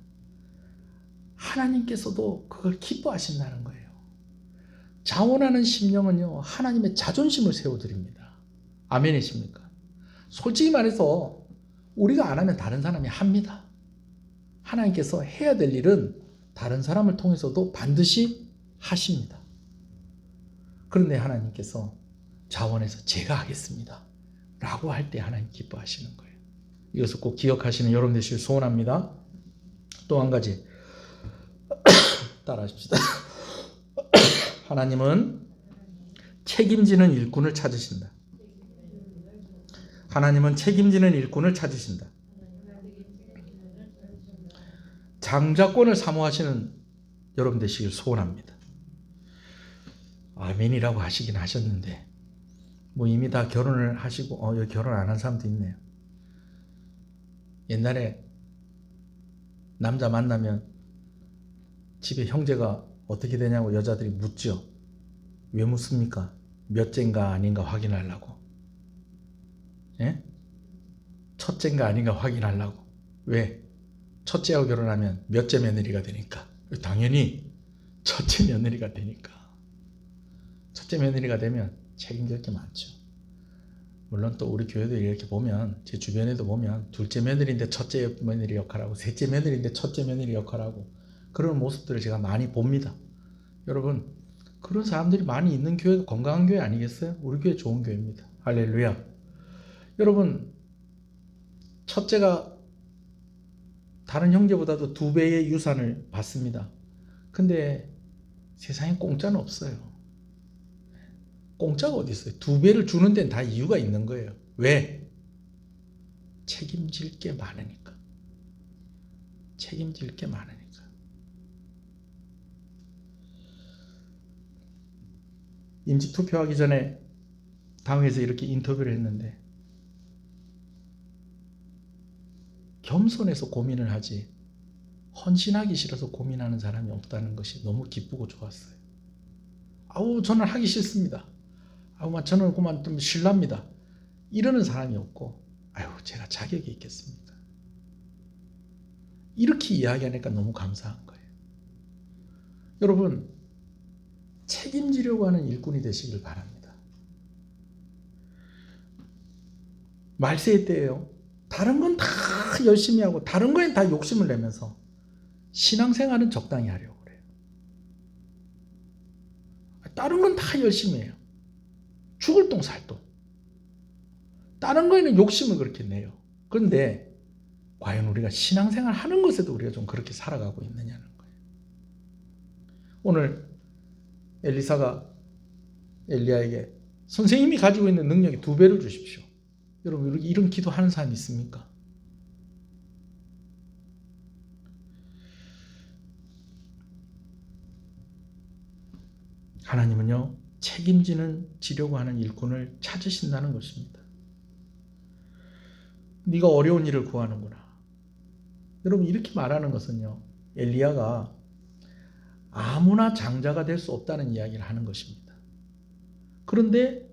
하나님께서도 그걸 기뻐하신다는 거예요. 자원하는 심령은요 하나님의 자존심을 세워드립니다. 아멘이십니까? 솔직히 말해서 우리가 안 하면 다른 사람이 합니다. 하나님께서 해야 될 일은 다른 사람을 통해서도 반드시 하십니다. 그런데 하나님께서 자원해서 제가 하겠습니다 라고 할 때 하나님 기뻐하시는 거예요. 이것을 꼭 기억하시는 여러분 되시길 소원합니다. 또 한 가지 따라 하십시다. 하나님은 책임지는 일꾼을 찾으신다. 하나님은 책임지는 일꾼을 찾으신다. 장자권을 사모하시는 여러분 되시길 소원합니다. 아멘이라고 하시긴 하셨는데 뭐 이미 다 결혼을 하시고 여기 결혼 안 한 사람도 있네요. 옛날에 남자 만나면 집에 형제가 어떻게 되냐고 여자들이 묻죠. 왜 묻습니까? 몇째인가 아닌가 확인하려고. 예? 첫째인가 아닌가 확인하려고. 왜? 첫째하고 결혼하면 몇째 며느리가 되니까. 당연히 첫째 며느리가 되니까. 첫째 며느리가 되면 책임질 게 많죠. 물론 또 우리 교회도 이렇게 보면 제 주변에도 보면 둘째 며느리인데 첫째 며느리 역할하고 셋째 며느리인데 첫째 며느리 역할하고 그런 모습들을 제가 많이 봅니다. 여러분 그런 사람들이 많이 있는 교회가 건강한 교회 아니겠어요? 우리 교회 좋은 교회입니다. 할렐루야. 여러분 첫째가 다른 형제보다도 2배의 유산을 받습니다. 근데 세상에 공짜는 없어요. 공짜가 어디 있어요? 2배를 주는 데는 다 이유가 있는 거예요. 왜? 책임질 게 많으니까. 책임질 게 많으니까. 임시 투표하기 전에 당에서 이렇게 인터뷰를 했는데 겸손해서 고민을 하지 헌신하기 싫어서 고민하는 사람이 없다는 것이 너무 기쁘고 좋았어요. 아우 저는 하기 싫습니다. 아우 저는 그만 좀 실랍니다. 이러는 사람이 없고 아유 제가 자격이 있겠습니까? 이렇게 이야기하니까 너무 감사한 거예요. 여러분 책임지려고 하는 일꾼이 되시길 바랍니다. 말세의 때예요. 다른 건 다 열심히 하고 다른 거엔 다 욕심을 내면서 신앙생활은 적당히 하려고 그래요. 다른 건 다 열심히 해요. 죽을 똥 살 똥. 다른 거에는 욕심을 그렇게 내요. 그런데 과연 우리가 신앙생활 하는 것에도 우리가 좀 그렇게 살아가고 있느냐는 거예요. 오늘 엘리사가 엘리야에게 선생님이 가지고 있는 능력의 2배를 주십시오. 여러분 이런 기도하는 사람 있습니까? 하나님은요 책임지려고 하는 일꾼을 찾으신다는 것입니다. 네가 어려운 일을 구하는구나. 여러분 이렇게 말하는 것은요 엘리야가 아무나 장자가 될 수 없다는 이야기를 하는 것입니다. 그런데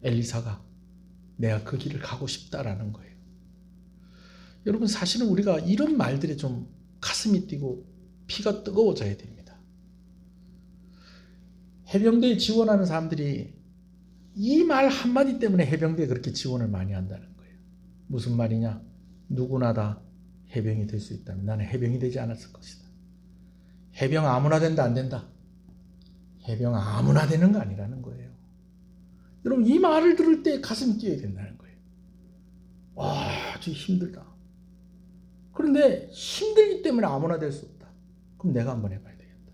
엘리사가 내가 그 길을 가고 싶다라는 거예요. 여러분 사실은 우리가 이런 말들에 좀 가슴이 뛰고 피가 뜨거워져야 됩니다. 해병대에 지원하는 사람들이 이 말 한마디 때문에 해병대에 그렇게 지원을 많이 한다는 거예요. 무슨 말이냐? 누구나 다 해병이 될 수 있다면 나는 해병이 되지 않았을 것이다. 해병 아무나 된다 안 된다? 해병 아무나 되는 거 아니라는 거예요. 여러분 이 말을 들을 때 가슴이 뛰어야 된다는 거예요. 와, 저 힘들다. 그런데 힘들기 때문에 아무나 될 수 없다. 그럼 내가 한번 해봐야 되겠다.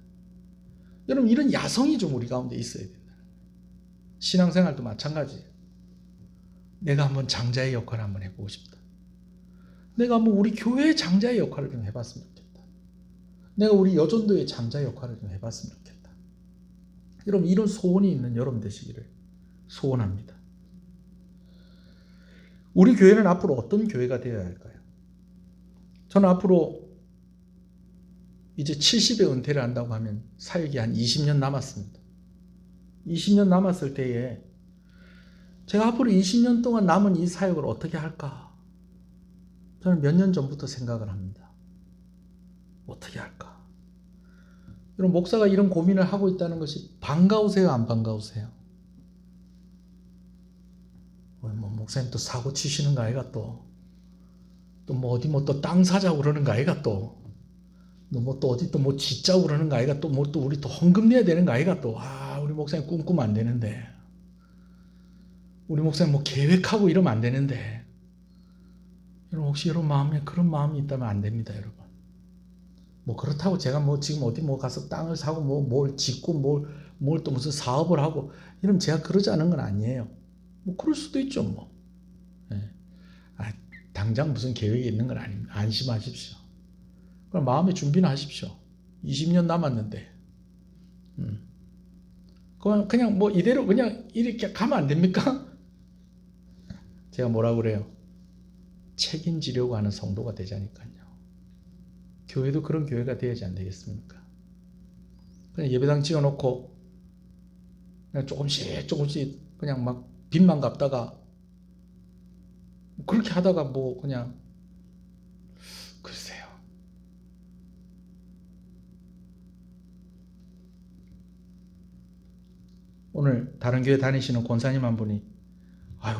여러분 이런 야성이 좀 우리 가운데 있어야 된다는 거예요. 신앙생활도 마찬가지예요. 내가 한번 장자의 역할을 한번 해보고 싶다. 내가 한번 우리 교회의 장자의 역할을 좀 해봤으면 좋겠다. 내가 우리 여전도의 장자의 역할을 좀 해봤으면 좋겠다. 여러분 이런 소원이 있는 여러분 되시기를 소원합니다. 우리 교회는 앞으로 어떤 교회가 되어야 할까요? 저는 앞으로 이제 70에 은퇴를 한다고 하면 사역이 한 20년 남았습니다. 20년 남았을 때에 제가 앞으로 20년 동안 남은 이 사역을 어떻게 할까? 저는 몇 년 전부터 생각을 합니다. 어떻게 할까? 여러분 목사가 이런 고민을 하고 있다는 것이 반가우세요? 안 반가우세요? 뭐 목사님 또 사고 치시는 거 아이가 또 뭐 어디 뭐 또 땅 사자고 그러는 거 아이가 또 뭐 또 어디 또 뭐 짓자고 그러는 거 아이가 또 뭐 또 우리 또 헌금 내야 되는 거 아이가 또 우리 목사님 꿈꾸면 안 되는데 우리 목사님 뭐 계획하고 이러면 안 되는데 여러분 혹시 여러분 마음에 그런 마음이 있다면 안 됩니다 여러분. 뭐 그렇다고 제가 뭐 지금 어디 뭐 가서 땅을 사고 뭐 뭘 짓고 뭘 또 무슨 사업을 하고 이러면 제가 그러지 않은 건 아니에요. 뭐 그럴 수도 있죠 뭐. 네. 당장 무슨 계획이 있는 건 아닙니다. 안심하십시오. 그럼 마음의 준비는 하십시오. 20년 남았는데 그냥 뭐 이대로 그냥 이렇게 가면 안 됩니까? 제가 뭐라 그래요? 책임지려고 하는 성도가 되자니까요. 교회도 그런 교회가 되어야지 안 되겠습니까? 그냥 예배당 지어놓고 그냥 조금씩 그냥 막 빚만 갚다가 그렇게 하다가 뭐 그냥 글쎄요. 오늘 다른 교회 다니시는 권사님 한 분이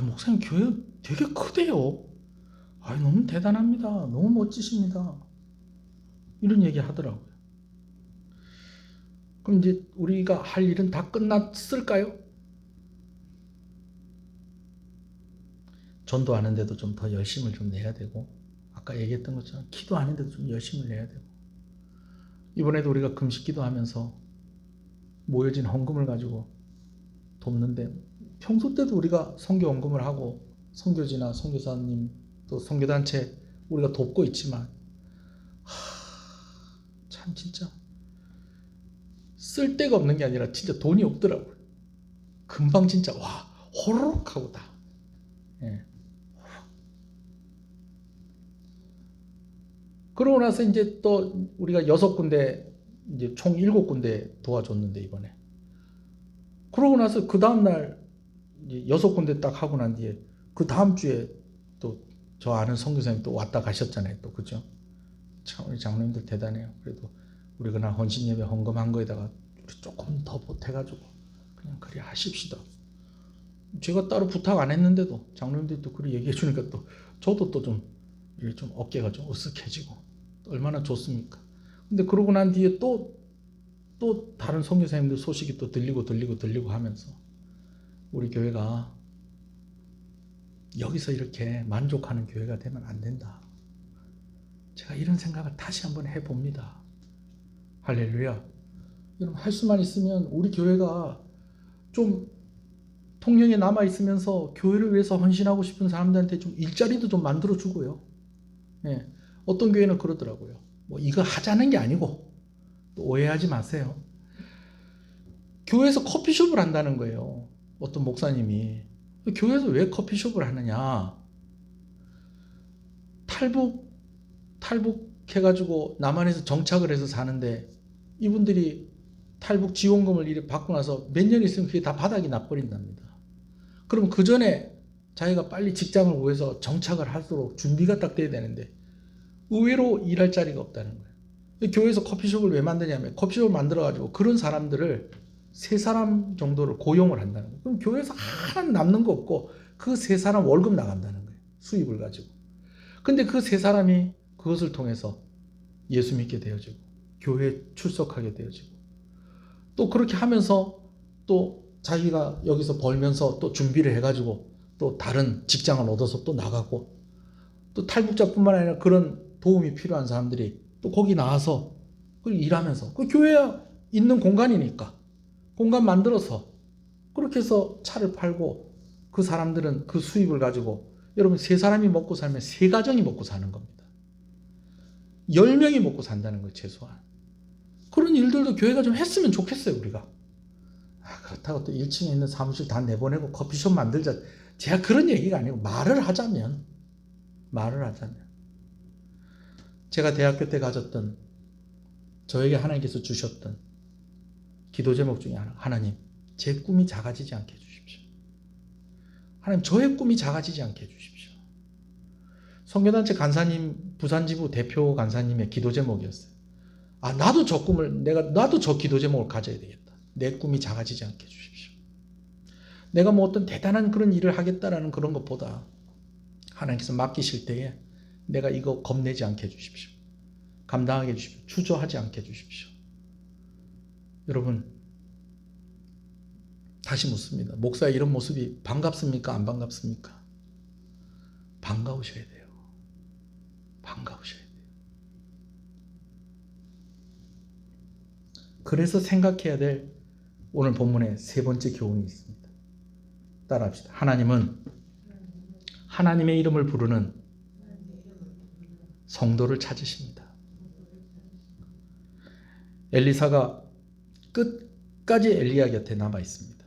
목사님 교회 되게 크대요. 너무 대단합니다. 너무 멋지십니다. 이런 얘기 하더라고요. 그럼 이제 우리가 할 일은 다 끝났을까요? 전도하는데도 좀 더 열심을 좀 내야 되고 아까 얘기했던 것처럼 기도 아닌데도 좀 열심을 내야 되고, 이번에도 우리가 금식 기도하면서 모여진 헌금을 가지고 돕는데, 평소 때도 우리가 선교 헌금을 하고 선교지나 선교사님 또 선교단체 우리가 돕고 있지만 참 진짜 쓸 데가 없는 게 아니라 진짜 돈이 없더라고요. 금방 진짜 와 호로록 하고 다. 예. 그러고 나서 이제 또 우리가 6군데 이제 총 7군데 도와줬는데 이번에. 그러고 나서 그 다음날 6군데 딱 하고 난 뒤에 그 다음 주에 또 저 아는 선교사님 또 왔다 가셨잖아요. 또 그죠? 참 우리 장로님들 대단해요. 그래도 우리 그날 헌신 예배 헌금한 거에다가 우리 조금 더 보태가지고 그냥 그리 하십시다. 제가 따로 부탁 안 했는데도 장로님들이 또 그리 얘기해 주니까 또 저도 또 좀 어깨가 좀 으쓱해지고 얼마나 좋습니까? 근데 그러고 난 뒤에 또 다른 선교사님들 소식이 또 들리고 하면서 우리 교회가 여기서 이렇게 만족하는 교회가 되면 안 된다. 제가 이런 생각을 다시 한번 해봅니다. 할렐루야. 여러분 할 수만 있으면 우리 교회가 좀 통영에 남아있으면서 교회를 위해서 헌신하고 싶은 사람들한테 좀 일자리도 좀 만들어주고요. 예. 어떤 교회는 그러더라고요. 뭐 이거 하자는 게 아니고, 또 오해하지 마세요. 교회에서 커피숍을 한다는 거예요. 어떤 목사님이. 교회에서 왜 커피숍을 하느냐. 탈북해가지고 남한에서 정착을 해서 사는데 이분들이 탈북 지원금을 이렇게 받고 나서 몇 년 있으면 그게 다 바닥이 나버린답니다. 그럼 그 전에 자기가 빨리 직장을 구해서 정착을 하도록 준비가 딱 돼야 되는데 의외로 일할 자리가 없다는 거예요. 교회에서 커피숍을 왜 만드냐면 커피숍을 만들어가지고 그런 사람들을 3사람 정도를 고용을 한다는 거예요. 그럼 교회에서 하나 남는 거 없고 그 3사람 월급 나간다는 거예요. 수입을 가지고. 근데 그 3사람이 그것을 통해서 예수 믿게 되어지고 교회에 출석하게 되어지고 또 그렇게 하면서 또 자기가 여기서 벌면서 또 준비를 해가지고 또 다른 직장을 얻어서 또 나가고 또 탈북자뿐만 아니라 그런 도움이 필요한 사람들이 또 거기 나와서 일하면서 그 교회에 있는 공간이니까 공간 만들어서 그렇게 해서 차를 팔고 그 사람들은 그 수입을 가지고 여러분 3사람이 먹고 살면 3가정이 먹고 사는 겁니다. 10명이 먹고 산다는 거예요. 최소한. 그런 일들도 교회가 좀 했으면 좋겠어요. 우리가. 그렇다고 또 1층에 있는 사무실 다 내보내고 커피숍 만들자. 제가 그런 얘기가 아니고 말을 하자면 제가 대학교 때 가졌던 저에게 하나님께서 주셨던 기도 제목 중에 하나, 하나님 제 꿈이 작아지지 않게 해주십시오. 하나님 저의 꿈이 작아지지 않게 해주십시오. 선교단체 간사님, 부산지부 대표 간사님의 기도 제목이었어요. 나도 저 기도 제목을 가져야 되겠다. 내 꿈이 작아지지 않게 해주십시오. 내가 뭐 어떤 대단한 그런 일을 하겠다라는 그런 것보다 하나님께서 맡기실 때에 내가 이거 겁내지 않게 해주십시오. 감당하게 해주십시오. 주저하지 않게 해주십시오. 여러분 다시 묻습니다. 목사의 이런 모습이 반갑습니까? 안 반갑습니까? 반가우셔야 돼요. 반가우셔야 돼요. 그래서 생각해야 될 오늘 본문의 3번째 교훈이 있습니다. 따라합시다. 하나님은 하나님의 이름을 부르는 성도를 찾으십니다. 엘리사가 끝까지 엘리야 곁에 남아 있습니다.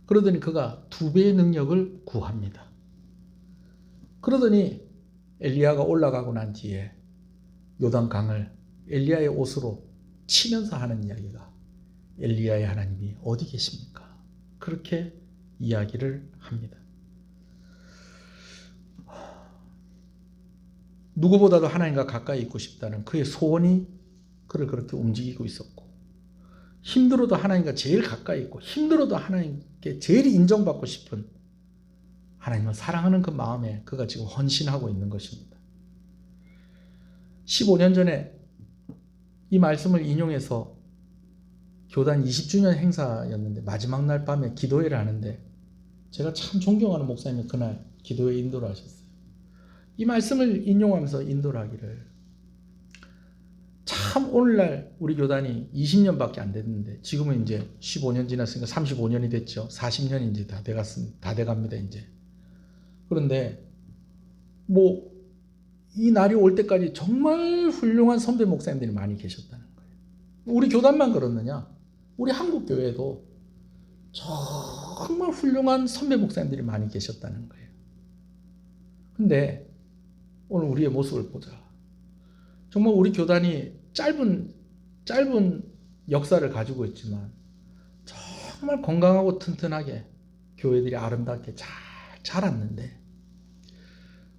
그러더니 그가 2배의 능력을 구합니다. 그러더니 엘리야가 올라가고 난 뒤에 요단강을 엘리야의 옷으로 치면서 하는 이야기가 엘리야의 하나님이 어디 계십니까? 그렇게 이야기를 합니다. 누구보다도 하나님과 가까이 있고 싶다는 그의 소원이 그를 그렇게 움직이고 있었고 힘들어도 하나님과 제일 가까이 있고 힘들어도 하나님께 제일 인정받고 싶은 하나님을 사랑하는 그 마음에 그가 지금 헌신하고 있는 것입니다. 15년 전에 이 말씀을 인용해서 교단 20주년 행사였는데 마지막 날 밤에 기도회를 하는데 제가 참 존경하는 목사님이 그날 기도회 인도를 하셨어요. 이 말씀을 인용하면서 인도를 하기를, 참 오늘날 우리 교단이 20년밖에 안 됐는데 지금은 이제 15년 지났으니까 35년이 됐죠. 40년이 이제 다 돼갑니다 이제. 그런데 뭐 이 날이 올 때까지 정말 훌륭한 선배 목사님들이 많이 계셨다는 거예요. 우리 교단만 그렇느냐? 우리 한국 교회도 정말 훌륭한 선배 목사님들이 많이 계셨다는 거예요. 근데 오늘 우리의 모습을 보자. 정말 우리 교단이 짧은 역사를 가지고 있지만 정말 건강하고 튼튼하게 교회들이 아름답게 잘 자랐는데,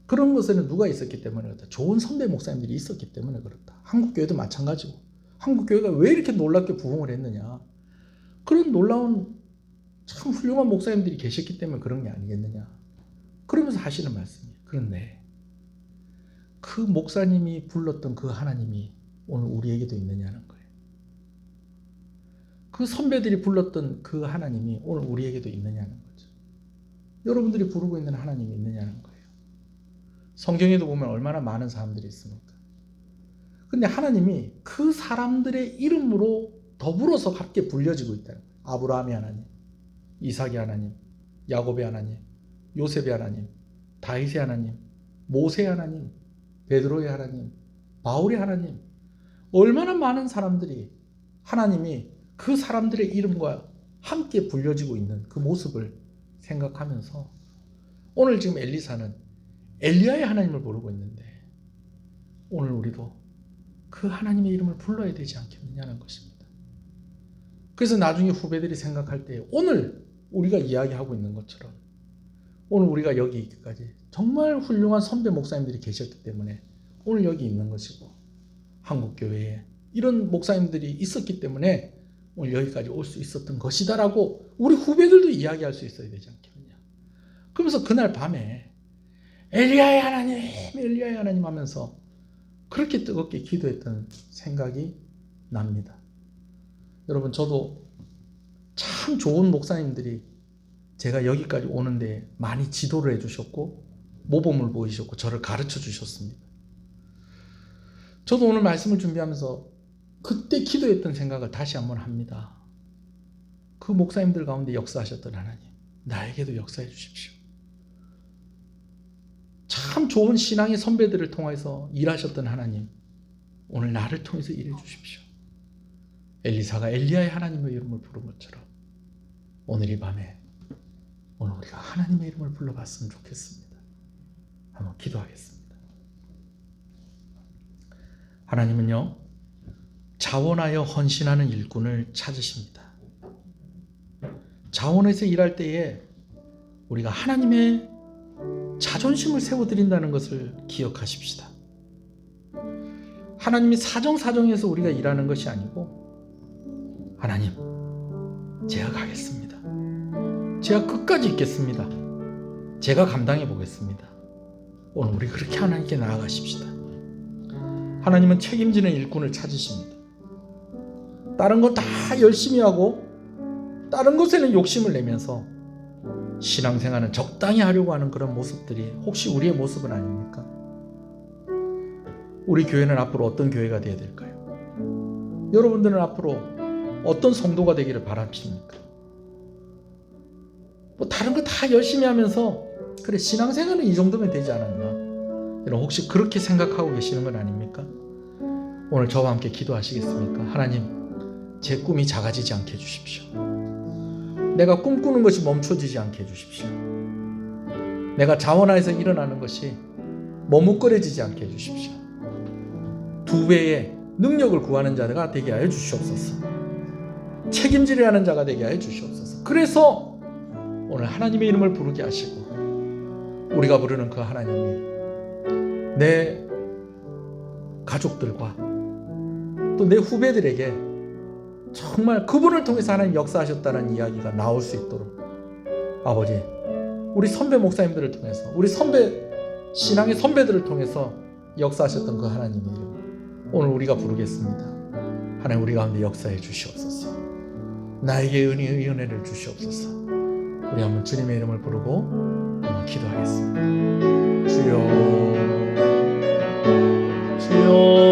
그런 것에는 누가 있었기 때문에 그렇다. 좋은 선배 목사님들이 있었기 때문에 그렇다. 한국 교회도 마찬가지고, 한국 교회가 왜 이렇게 놀랍게 부흥을 했느냐? 그런 놀라운 참 훌륭한 목사님들이 계셨기 때문에 그런 게 아니겠느냐? 그러면서 하시는 말씀이에요. 그런데 그 목사님이 불렀던 그 하나님이 오늘 우리에게도 있느냐는 거예요. 그 선배들이 불렀던 그 하나님이 오늘 우리에게도 있느냐는 거죠. 여러분들이 부르고 있는 하나님이 있느냐는 거예요. 성경에도 보면 얼마나 많은 사람들이 있습니까? 근데 하나님이 그 사람들의 이름으로 더불어서 함께 불려지고 있다는 거예요. 아브라함의 하나님, 이삭의 하나님, 야곱의 하나님, 요셉의 하나님, 다윗의 하나님, 모세의 하나님, 베드로의 하나님, 바울의 하나님, 얼마나 많은 사람들이 하나님이 그 사람들의 이름과 함께 불려지고 있는 그 모습을 생각하면서 오늘 지금 엘리사는 엘리야의 하나님을 부르고 있는데, 오늘 우리도 그 하나님의 이름을 불러야 되지 않겠느냐는 것입니다. 그래서 나중에 후배들이 생각할 때 오늘 우리가 이야기하고 있는 것처럼 오늘 우리가 여기 있기까지 정말 훌륭한 선배 목사님들이 계셨기 때문에 오늘 여기 있는 것이고, 한국교회에 이런 목사님들이 있었기 때문에 오늘 여기까지 올 수 있었던 것이다라고 우리 후배들도 이야기할 수 있어야 되지 않겠느냐. 그러면서 그날 밤에 엘리야의 하나님, 엘리야의 하나님 하면서 그렇게 뜨겁게 기도했던 생각이 납니다. 여러분, 저도 참 좋은 목사님들이 제가 여기까지 오는데 많이 지도를 해주셨고 모범을 보이셨고 저를 가르쳐 주셨습니다. 저도 오늘 말씀을 준비하면서 그때 기도했던 생각을 다시 한번 합니다. 그 목사님들 가운데 역사하셨던 하나님, 나에게도 역사해 주십시오. 참 좋은 신앙의 선배들을 통해서 일하셨던 하나님, 오늘 나를 통해서 일해 주십시오. 엘리사가 엘리야의 하나님의 이름을 부른 것처럼 오늘 이 밤에 오늘 우리가 하나님의 이름을 불러봤으면 좋겠습니다. 한번 기도하겠습니다. 하나님은요, 자원하여 헌신하는 일꾼을 찾으십니다. 자원해서 일할 때에 우리가 하나님의 자존심을 세워드린다는 것을 기억하십시다. 하나님이 사정사정해서 우리가 일하는 것이 아니고, 하나님, 제가 가겠습니다. 제가 끝까지 있겠습니다. 제가 감당해 보겠습니다. 오늘 우리 그렇게 하나님께 나아가십시다. 하나님은 책임지는 일꾼을 찾으십니다. 다른 거 다 열심히 하고 다른 것에는 욕심을 내면서 신앙생활은 적당히 하려고 하는 그런 모습들이 혹시 우리의 모습은 아닙니까? 우리 교회는 앞으로 어떤 교회가 되어야 될까요? 여러분들은 앞으로 어떤 성도가 되기를 바라십니까? 뭐 다른 거 다 열심히 하면서 그래, 신앙생활은 이 정도면 되지 않았나? 여러분, 혹시 그렇게 생각하고 계시는 건 아닙니까? 오늘 저와 함께 기도하시겠습니까? 하나님, 제 꿈이 작아지지 않게 해주십시오. 내가 꿈꾸는 것이 멈춰지지 않게 해주십시오. 내가 자원하에서 일어나는 것이 머뭇거려지지 않게 해주십시오. 2배의 능력을 구하는 자가 되게 하여 주시옵소서. 책임지려 하는 자가 되게 하여 주시옵소서. 그래서 오늘 하나님의 이름을 부르게 하시고, 우리가 부르는 그 하나님이 내 가족들과 또 내 후배들에게 정말 그분을 통해서 하나님 역사하셨다는 이야기가 나올 수 있도록, 아버지, 우리 선배 목사님들을 통해서, 우리 신앙의 선배들을 통해서 역사하셨던 그 하나님의 이름 오늘 우리가 부르겠습니다. 하나님, 우리 가운데 역사해 주시옵소서. 나에게 은혜를 주시옵소서. 우리 한번 주님의 이름을 부르고 한번 기도하겠습니다. 주여 주여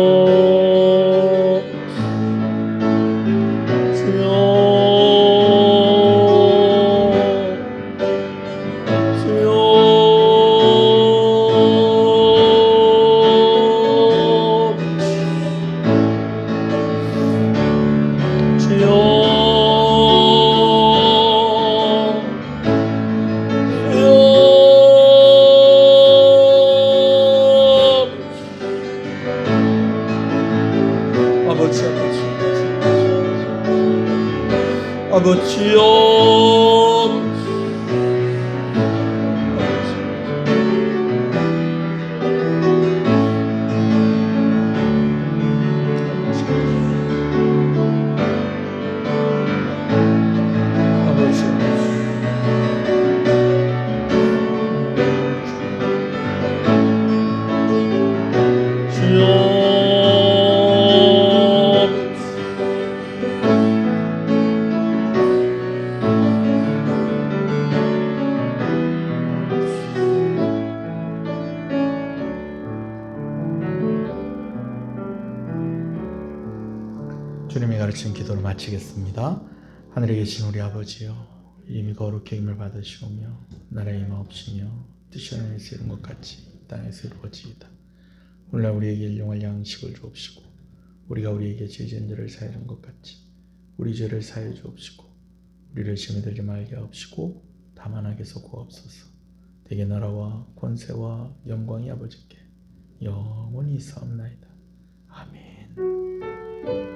아버지여 주님이 가르친 기도를 마치겠습니다. 하늘에 계신 우리 아버지여, 이름이 거룩히 힘을 받으시오며 나라의 임하옵시며 뜻이 하늘에서 이룬 것 같이 땅에서 이루어지이다. 오늘날 우리에게 일용할 양식을 주옵시고 우리가 우리에게 죄진 자를 사해 준 것 같이 우리 죄를 사해 주옵시고 우리를 시험에 들게 말게 하옵시고 다만 악에서 구하옵소서. 대개 나라와 권세와 영광이 아버지께 영원히 있사옵나이다. 아멘.